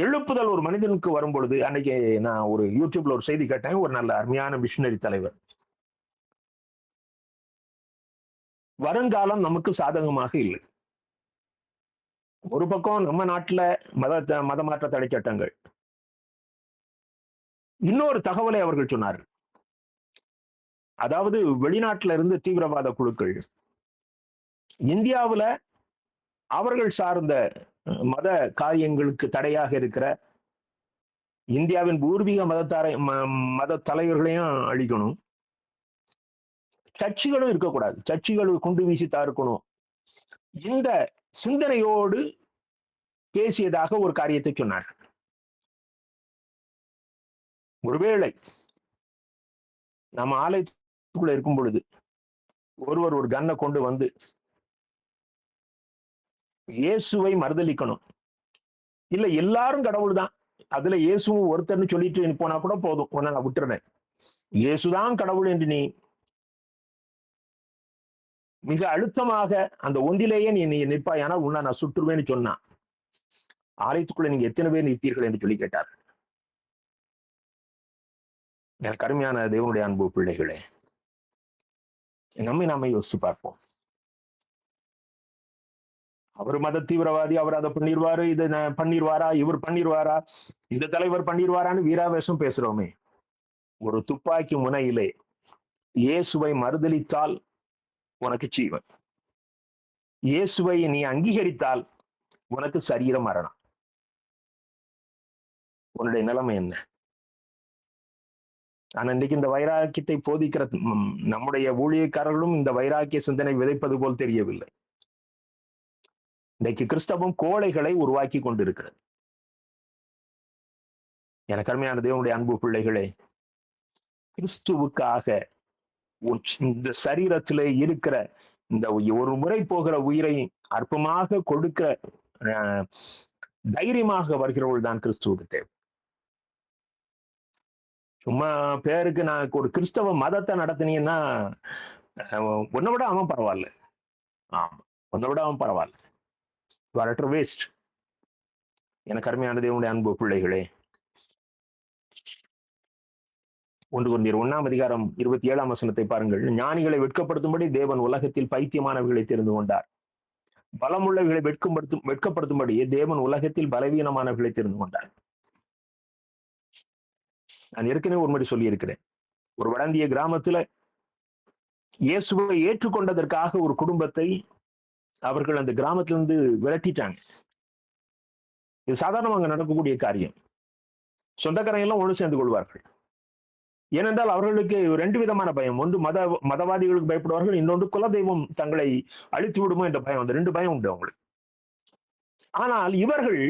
எழுப்புதல் ஒரு மனிதனுக்கு வரும் பொழுது, அன்னைக்கு நான் ஒரு யூடியூப்ல ஒரு செய்தி கேட்டேன். ஒரு நல்ல அருமையான மிஷினரி தலைவர், வருங்காலம் நமக்கு சாதகமாக இல்லை. ஒரு பக்கம் நம்ம நாட்டுல மத மாற்ற தடை சட்டங்கள், இன்னொரு தகவலை அவர்கள் சொன்னார்கள். அதாவது வெளிநாட்டில இருந்து தீவிரவாத குழுக்கள் இந்தியாவுல அவர்கள் சார்ந்த மத காரியங்களுக்கு தடையாக இருக்கிற இந்தியாவின் பூர்வீக மத தலைவர்களையும் அழிக்கணும், சர்ச்சுகளும் இருக்கக்கூடாது, சர்ச்சுகளுக்கு குண்டு வீசி தாக்கணும், இந்த சிந்தனையோடு பேசியதாக ஒரு காரியத்தை சொன்னார். ஒருவேளை நம்ம ஆலயத்துக்குள்ள இருக்கும் பொழுது ஒருவர் ஒரு கன்னை கொண்டு வந்து இயேசுவை மறுதலிக்கணும், இல்ல எல்லாரும் கடவுள் தான், அதுல இயேசுவும் ஒருத்தர்னு சொல்லிட்டு போனா கூட போதும், நான் விட்டுறேன், இயேசுதான் கடவுள் என்று நீ மிக அழுத்தமாக அந்த ஒன்றிலேயே நீ நிற்பாயானா உன்னை நான் சுற்றுவேன்னு சொன்னான். ஆலயத்துக்குள்ள நீங்க எத்தனை பேர் நிற்பீர்கள் என்று சொல்லி கேட்டார். எனக்கு அருமையான தேவனுடைய அன்பு பிள்ளைகளே, நாம யோசிச்சு பார்ப்போம். அவர் மத தீவிரவாதி, அவர் அதை பண்ணிடுவாரு, இதை பண்ணிடுவாரா, இவர் பண்ணிடுவாரா, இந்த தலைவர் பண்ணிடுவாரான்னு வீராவேசம் பேசுறோமே. ஒரு துப்பாக்கி முனையிலே இயேசுவை மறுதலித்தால் உனக்கு ஜீவன், இயேசுவை நீ அங்கீகரித்தால் உனக்கு சரீர மரணம். உன்னுடைய நிலைமை என்ன? ஆனா இன்னைக்கு இந்த வைராக்கியத்தை போதிக்கிற நம்முடைய ஊழியக்காரர்களும் இந்த வைராக்கிய சிந்தனை விதைப்பது போல் தெரியவில்லை. இன்னைக்கு கிறிஸ்தவம் கோழைகளை உருவாக்கி கொண்டிருக்கிறது. எனக்கு அருமையான தேவனுடைய அன்பு பிள்ளைகளே, கிறிஸ்துவுக்காக இந்த சரீரத்திலே இருக்கிற இந்த ஒரு முறை போகிற உயிரை அற்பமாக கொடுக்க தைரியமாக வருகிறவர்கள் தான் கிறிஸ்துவுக்கு தேவை. சும்மா பேருக்கு நான் ஒரு கிறிஸ்தவ மதத்தை நடத்தினீங்கன்னா உன்னை விட அவன் பரவாயில்ல, ஆமா உன்னை விட அவன் பரவாயில்ல, வேஸ்ட். எனக்கு அருமையான தேவனுடைய அன்பு பிள்ளைகளே, 1 கொரிந்தியர் 1:27 பாருங்கள். ஞானிகளை வெட்கப்படுத்தும்படி தேவன் உலகத்தில் பைத்தியமானவர்களை தெரிந்து கொண்டார், பலமுள்ளவர்களை வெட்கப்படுத்தும்படி தேவன் உலகத்தில் பலவீனமானவர்களை தெரிந்து கொண்டார். நான் ஏற்கனவே ஒரு முறை சொல்லி இருக்கிறேன். ஒரு வடந்திய கிராமத்துல இயேசுவை ஏற்றுக்கொண்டதற்காக ஒரு குடும்பத்தை அவர்கள் அந்த கிராமத்திலிருந்து விரட்டிட்டாங்க. இது சாதாரணமாக நடக்கக்கூடிய காரியம். சொந்தக்காரங்க ஒன்று சேர்ந்து கொள்வார்கள். ஏனென்றால் அவர்களுக்கு 2 விதமான பயம். ஒன்று மதவாதிகளுக்கு பயப்படுவார்கள், இன்னொன்று குலதெய்வம் தங்களை அழித்து விடுமோ என்ற பயம். அந்த 2 பயம் உண்டு அவங்களுக்கு. ஆனால் இவர்கள்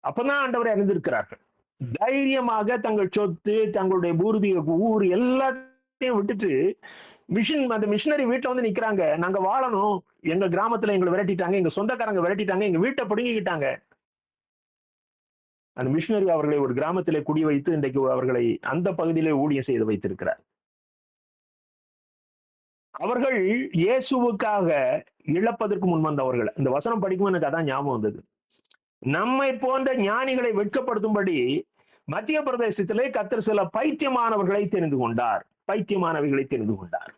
அப்பதான் ஆண்டவரை அறிந்திருக்கிறார்கள். தைரியமாக தங்கள் சொத்து, தங்களுடைய பூர்வீக ஊர் எல்லாத்தையும் எல்லாத்தையும் விட்டுட்டு அந்த மிஷினரி வீட்டுல வந்து நிக்கிறாங்க. நாங்க வாழணும், எங்க கிராமத்துல எங்களை விரட்டிட்டாங்க, எங்க சொந்தக்காரங்க விரட்டிட்டாங்க, எங்க வீட்டை பிடுங்கிக்கிட்டாங்க. அந்த மிஷினரி அவர்களை ஒரு கிராமத்திலே குடி வைத்து இன்றைக்கு அவர்களை அந்த பகுதியிலே ஊழியம் செய்து வைத்திருக்கிறார். அவர்கள் இயேசுவுக்காக இழப்பதற்கு முன் வந்தவர்கள். இந்த வசனம் படிக்கும் எனக்கு அதான் ஞாபகம் வந்தது. நம்மை போன்ற ஞானிகளை வெட்கப்படுத்தும்படி மத்திய பிரதேசத்திலே கர்த்தர் சில பைத்தியமானவர்களை தெரிந்து கொண்டார். பைத்தியமானவைகளை தெரிந்து கொண்டார்.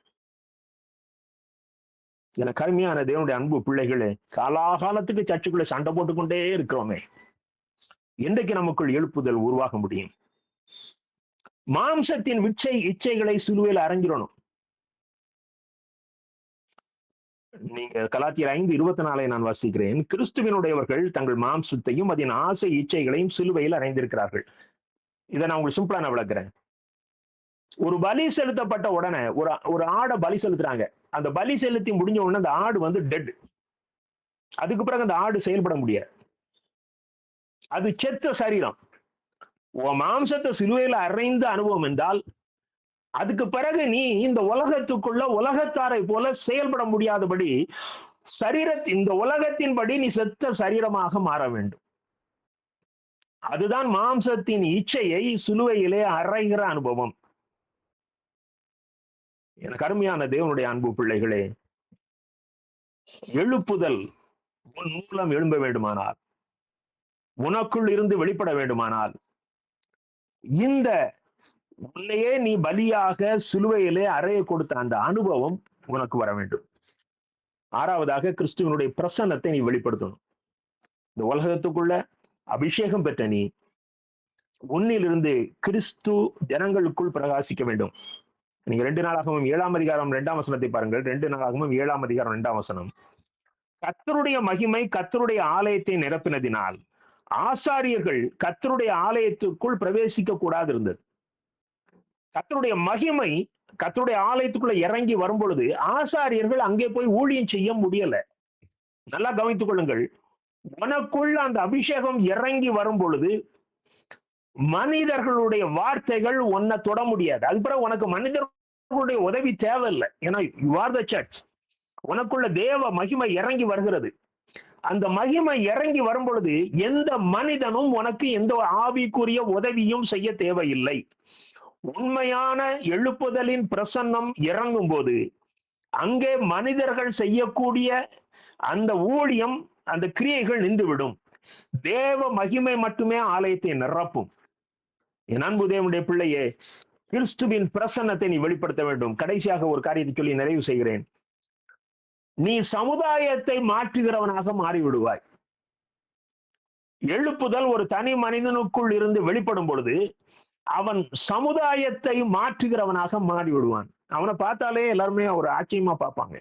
என கருமையான தேவனுடைய அன்பு பிள்ளைகளே, காலாகாலத்துக்கு சர்ச்சுக்குள்ள சண்டை போட்டுக்கொண்டே இருக்கிறோமே, என்றைக்கு நமக்குள் எழுப்புதல் உருவாக முடியும்? மாம்சத்தின் இச்சைகளை சிலுவையில் அரங்கிடணும். நீங்க கலாத்தியர் 5:24 நான் வாசிக்கிறேன். கிறிஸ்துவினுடையவர்கள் தங்கள் மாம்சத்தையும் அதன் ஆசை இச்சைகளையும் சிலுவையில் அறைந்திருக்கிறார்கள். இதை நான் உங்களுக்கு சிம்பிளா நான் விளக்குறேன். ஒரு பலி செலுத்தப்பட்ட உடனே ஒரு ஆடை பலி செலுத்துறாங்க. அந்த பலி செலுத்தி முடிஞ்ச உடனே அந்த ஆடு வந்து டெட். அதுக்கு பிறகு அந்த ஆடு செயல்பட முடியாது. அது செத்த சரீரம். மாம்சத்தை சிலுவையில் அறைந்த அனுபவம் என்றால், அதுக்கு பிறகு நீ இந்த உலகத்துக்குள்ள உலகத்தாரை போல செயல்பட முடியாதபடி இந்த உலகத்தின்படி நீ செத்த சரீரமாக மாற வேண்டும். அதுதான் மாம்சத்தின் இச்சையை சிலுவையிலே அறைகிற அனுபவம். எனக்கு அருமையான தேவனுடைய அன்பு பிள்ளைகளே, எழுப்புதல் உன் மூலம் எழும்ப வேண்டுமானால், உனக்குள் இருந்து வெளிப்பட வேண்டுமானால், இந்த உன்னையே நீ பலியாக சிலுவையிலே அறைய கொடுத்த அந்த அனுபவம் உனக்கு வர வேண்டும். ஆறாவதாக, கிறிஸ்துவனுடைய பிரசன்னத்தை நீ வெளிப்படுத்தணும். இந்த உலகத்துக்குள்ள அபிஷேகம் பெற்ற நீ உன்னிலிருந்து கிறிஸ்து ஜனங்களுக்குள் பிரகாசிக்க வேண்டும். நீங்க 2 நாளாகமும் 7ஆம் அதிகாரம் 2ஆம் வசனத்தை பாருங்கள். 2 நாளாகமும் 7ஆம் அதிகாரம் 2ஆம் வசனம். கர்த்தருடைய மகிமை கர்த்தருடைய ஆலயத்தை நிரப்பினதினால் ஆசாரியர்கள் கர்த்தருடைய ஆலயத்துக்குள் பிரவேசிக்க கூடாது இருந்தது. கர்த்தருடைய மகிமை கர்த்தருடைய ஆலயத்துக்குள்ள இறங்கி வரும் பொழுது ஆசாரியர்கள் அங்கே போய் ஊழியம் செய்ய முடியல. நல்லா கவனித்துக் கொள்ளுங்கள். உனக்குள்ள அந்த அபிஷேகம் இறங்கி வரும் பொழுது மனிதர்களுடைய வார்த்தைகள் உன்னை தொட முடியாது. அது பிறகு உனக்கு மனிதர்களுடைய உதவி தேவையில்லை. ஏன்னா யூ ஆர் த சர்ச். உனக்குள்ள தேவ மகிமை இறங்கி வருகிறது. அந்த மகிமை இறங்கி வரும் பொழுது எந்த மனிதனும் உனக்கு எந்த ஆவிக்குரிய உதவியும் செய்ய தேவையில்லை. உண்மையான எழுப்புதலின் பிரசன்னம் இறங்கும் போது அங்கே மனிதர்கள் செய்யக்கூடிய அந்த ஊழியம், அந்த கிரியைகள் நின்றுவிடும். தேவ மகிமை மட்டுமே ஆலயத்தை நிரப்பும். என் அன்பு தேவனுடைய பிள்ளையே, கிறிஸ்துவின் பிரசன்னத்தை நீ வெளிப்படுத்த வேண்டும். கடைசியாக ஒரு காரியத்தை சொல்லி நிறைவு செய்கிறேன். நீ சமுதாயத்தை மாற்றுகிறவனாக மாறிவிடுவாய். எழுப்புதல் ஒரு தனி மனிதனுக்குள் இருந்து வெளிப்படும் பொழுது அவன் சமுதாயத்தை மாற்றுகிறவனாக மாறிவிடுவான். அவனை பார்த்தாலே எல்லாருமே ஒரு ஆச்சரியமா பார்ப்பாங்க.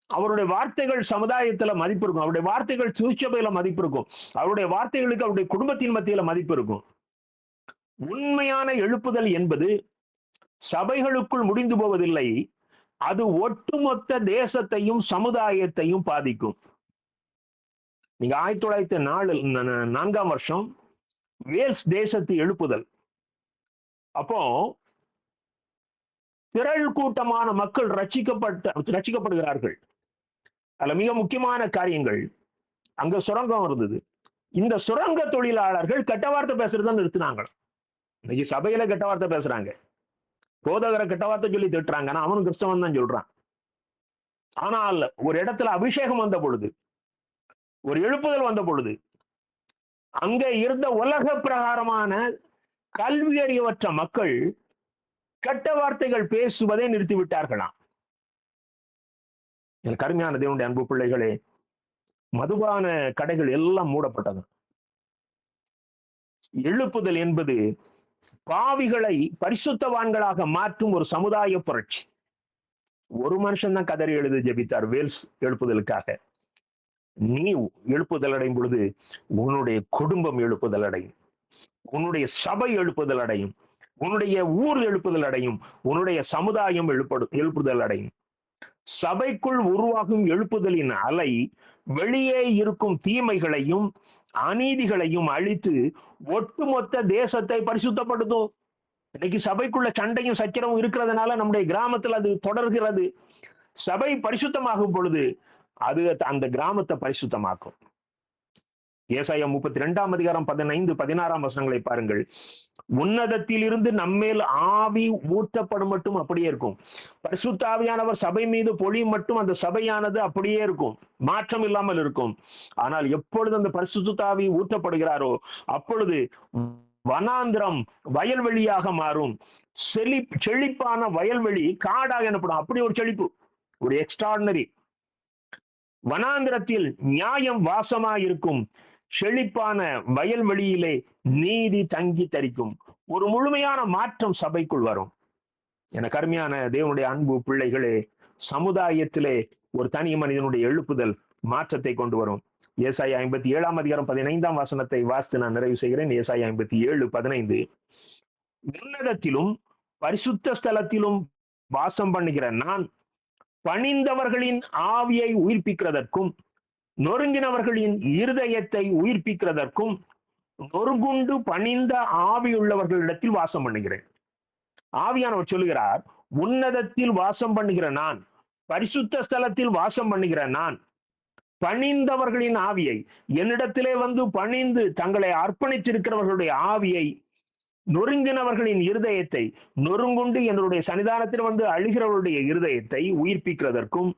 அவருடைய வார்த்தைகள் சமுதாயத்துல மதிப்பு இருக்கும். அவருடைய வார்த்தைகள் திருச்சபையில மதிப்பு இருக்கும். அவருடைய வார்த்தைகளுக்கு அவருடைய குடும்பத்தின் மத்தியில மதிப்பு இருக்கும். உண்மையான எழுப்புதல் என்பது சபைகளுக்குள் முடிந்து போவதில்லை. அது ஒட்டுமொத்த தேசத்தையும் சமுதாயத்தையும் பாதிக்கும். நீங்க 1904ஆம் வருஷம் வேல்ஸ் தேசத்து எழுப்புதல் அப்போ திரள் கூட்டமான மக்கள் ரட்சிக்கப்படுகிறார்கள். அதுல மிக முக்கியமான காரியங்கள், அங்க சுரங்கம் இருந்தது. இந்த சுரங்க தொழிலாளர்கள் கெட்ட வார்த்தை பேசுறதுதான் நிறுத்தினாங்க. இன்னைக்கு சபையில கெட்ட வார்த்தை பேசுறாங்க, போதகரை கெட்ட வார்த்தை சொல்லி திட்டுறாங்க. ஆனா அவனும் கிறிஸ்தவன் தான் சொல்றான். ஆனால் ஒரு இடத்துல அபிஷேகம் வந்த பொழுது, ஒரு எழுப்புதல் வந்த பொழுது, அங்க இருந்த உலக பிரகாரமான கல்வி அறிவற்ற மக்கள் கெட்ட வார்த்தைகள் பேசுவதை நிறுத்திவிட்டார்களாம். எனக்கு அருமையான தேவனுடைய அன்பு பிள்ளைகளே, மதுபான கடைகள் எல்லாம் மூடப்பட்டது. எழுப்புதல் என்பது பாவிகளை பரிசுத்தவான்களாக மாற்றும் ஒரு சமுதாய புரட்சி. ஒரு மனுஷன் தான் கதறி எழுதி ஜெபித்தார் வேல்ஸ் எழுப்புதலுக்காக. நீ எழுப்புதல் அடையும் பொழுது உன்னுடைய குடும்பம் எழுப்புதல் அடையும், உன்னுடைய சபை எழுப்புதல் அடையும், உன்னுடைய ஊர் எழுப்புதல் அடையும், உன்னுடைய சமுதாயம் எழுப்புதல் அடையும். சபைக்குள் உருவாகும் எழுப்புதலின் அலை வெளியே இருக்கும் தீமைகளையும் அநீதிகளையும் அழித்து ஒட்டுமொத்த தேசத்தை பரிசுத்தப்படுத்தும். இன்னைக்கு சபைக்குள்ள சண்டையும் சச்சரவும் இருக்கிறதுனால நம்முடைய கிராமத்தில் அது தொடர்கிறது. சபை பரிசுத்தமாகும் பொழுது அது அந்த கிராமத்தை பரிசுத்தமாக்கும். ஏசாயா 32 அதிகாரம் 15, 16 வசனங்களை பாருங்கள். உன்னதத்தில் இருந்து நம்மேல் ஆவி ஊற்றப்படும் மட்டும் அப்படியே இருக்கும். பரிசுத்த ஆவியானவர் சபை மீது பொழியும் மட்டும் அந்த சபையானது அப்படியே இருக்கும், மாற்றம் இல்லாமல் இருக்கும். ஆனால் எப்பொழுது அந்த பரிசுத்த ஆவி ஊற்றப்படுகிறாரோ அப்பொழுது வனாந்திரம் வயல்வெளியாக மாறும். செழிப்பான வயல்வெளி காடாக எனப்படும். அப்படி ஒரு செழிப்பு, ஒரு எக்ஸ்ட்ராடினரி. வனாந்திரத்தில் நியாயம் வாசமாயிருக்கும். செழிப்பான வயல்வெளியிலே நீதி தங்கி தரிக்கும். ஒரு முழுமையான மாற்றம் சபைக்குள் வரும். என கருமையான தேவனுடைய அன்பு பிள்ளைகளே, சமுதாயத்திலே ஒரு தனி மனிதனுடைய எழுப்புதல் மாற்றத்தை கொண்டு வரும். ஏசாயா 57 அதிகாரம் 15 வசனத்தை வாசித்து நான் நிறைவு செய்கிறேன். ஏசாயா 57:15. உன்னதத்திலும் பரிசுத்த ஸ்தலத்திலும் வாசம் பண்ணுகிற நான் பணிந்தவர்களின் ஆவியை உயிர்ப்பிக்கிறதற்கும் நொறுங்கினவர்களின் இருதயத்தை உயிர்ப்பிக்கிறதற்கும் நொறுங்குண்டு பணிந்த ஆவியுள்ளவர்களிடத்தில் வாசம் பண்ணுகிறேன். ஆவியானவர் சொல்லுகிறார், உன்னதத்தில் வாசம் பண்ணுகிற நான், பரிசுத்த ஸ்தலத்தில் வாசம் பண்ணுகிற நான், பணிந்தவர்களின் ஆவியை, என்னிடத்திலே வந்து பணிந்து தங்களை அர்ப்பணித்திருக்கிறவர்களுடைய ஆவியை, நொறுங்கினவர்களின் இருதயத்தை, நொறுங்குண்டு என்னுடைய சன்னிதானத்தில் வந்து அழுகிறவர்களுடைய இருதயத்தை உயிர்ப்பிக்கிறதற்கும்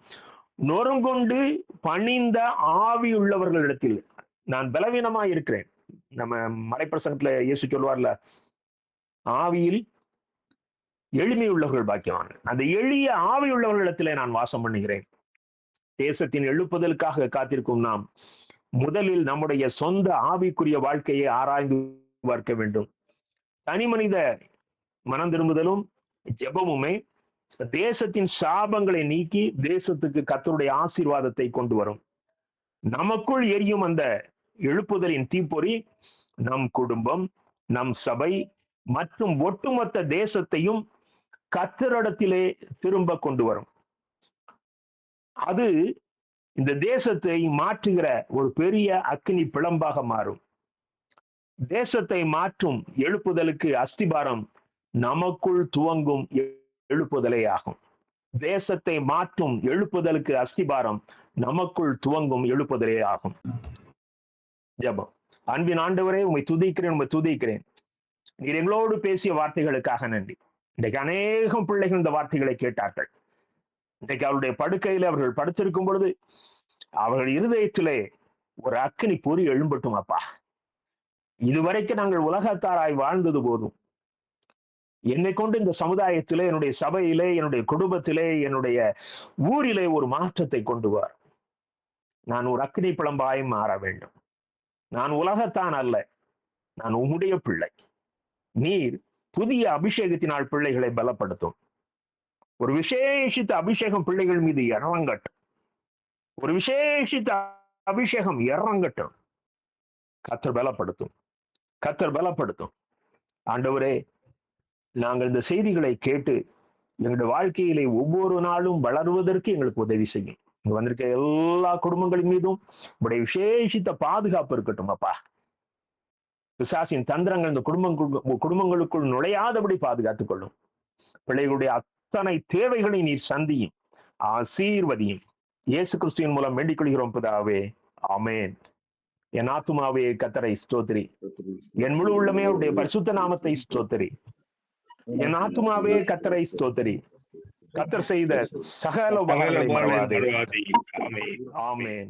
நொறுங்குண்டு பணிந்த ஆவி உள்ளவர்களிடத்தில் நான் பலவீனமா இருக்கிறேன். நம்ம மறைப்பிரசங்கத்துல இயேசு சொல்வார்ல, ஆவியில் எளிமை உள்ளவர்கள் பாக்கியவான். அந்த எளிய ஆவி உள்ளவர்களிடத்திலே நான் வாசம் பண்ணுகிறேன். தேசத்தின் எழுப்புதலுக்காக காத்திருக்கும் நாம் முதலில் நம்முடைய சொந்த ஆவிக்குரிய வாழ்க்கையை ஆராய்ந்து பார்க்க வேண்டும். தனி மனித மனம் திரும்புதலும் ஜெபமுமே தேசத்தின் சாபங்களை நீக்கி தேசத்துக்கு கர்த்தருடைய ஆசீர்வாதத்தை கொண்டு வரும். நமக்குள் எரியும் அந்த எழுப்புதலின் தீப்பொறி நம் குடும்பம், நம் சபை மற்றும் ஒட்டுமொத்த தேசத்தையும் கர்த்தரிடத்திலே திரும்ப கொண்டு வரும். அது இந்த தேசத்தை மாற்றுகிற ஒரு பெரிய அக்கினி பிளம்பாக மாறும். தேசத்தை மாற்றும் எழுப்புதலுக்கு அஸ்திபாரம் நமக்குள் துவங்கும் எழுப்புதலே ஆகும். தேசத்தை மாற்றும் எழுப்புதலுக்கு அஸ்திபாரம் நமக்குள் துவங்கும் எழுப்புதலே ஆகும். ஜெபம். அன்பின் ஆண்டவரே, உம்மை துதிக்கிறேன். நீர் எங்களோடு பேசிய வார்த்தைகளுக்காக நன்றி. இன்றைக்கு அநேகம் பிள்ளைகள் இந்த வார்த்தைகளை கேட்டார்கள். இன்றைக்கு அவருடைய படுக்கையில அவர்கள் படுத்திருக்கும் பொழுது அவர்கள் இருதயத்திலே ஒரு அக்கினி பொறி எழும்பட்டும் அப்பா. இதுவரைக்கும் நாங்கள் உலகத்தாராய் வாழ்ந்தது போதும். என்னை கொண்டு இந்த சமுதாயத்திலே, என்னுடைய சபையிலே, என்னுடைய குடும்பத்திலே, என்னுடைய ஊரிலே ஒரு மாற்றத்தை கொண்டு வர நான் ஒரு அக்கினி பிளம்பாய் மாற வேண்டும். நான் உலகத்தான் அல்ல, நான் உம்முடைய பிள்ளை. நீர் புதிய அபிஷேகத்தினால் பிள்ளைகளை பலப்படுத்தும். ஒரு விசேஷித்த அபிஷேகம் பிள்ளைகள் மீது இறங்கட்டும். ஒரு விசேஷித்த அபிஷேகம் இறங்கட்டும். கர்த்தர் பலப்படுத்தும். ஆண்டவரே, நாங்கள் இந்த செய்திகளை கேட்டு எங்களுடைய வாழ்க்கையிலே ஒவ்வொரு நாளும் வளருவதற்கு எங்களுக்கு உதவி செய்யும். இங்க வந்திருக்க எல்லா குடும்பங்களின் மீதும் உடைய விசேஷித்த பாதுகாப்பு இருக்கட்டும் அப்பா. பிசாசின் தந்திரங்கள் இந்த குடும்பங்களுக்குள் நுழையாதபடி பாதுகாத்துக் கொள்ளும். பிள்ளைகளுடைய அத்தனை தேவைகளை நீர் சந்தியும், ஆசீர்வதியும். இயேசு கிறிஸ்துவின் மூலம் வேண்டிக் கொள்கிறோம் பிதாவே, ஆமென். என் ஆத்துமாவே கர்த்தரை ஸ்தோத்திரி, என் முழு உள்ளமே அவருடைய பரிசுத்த நாமத்தை ஸ்தோத்திரி. என் ஆத்துமாவே கர்த்தரை ஸ்தோத்திரி, கர்த்தர் செய்த சகல உபகாரங்களை மறவாதே. ஆமென்.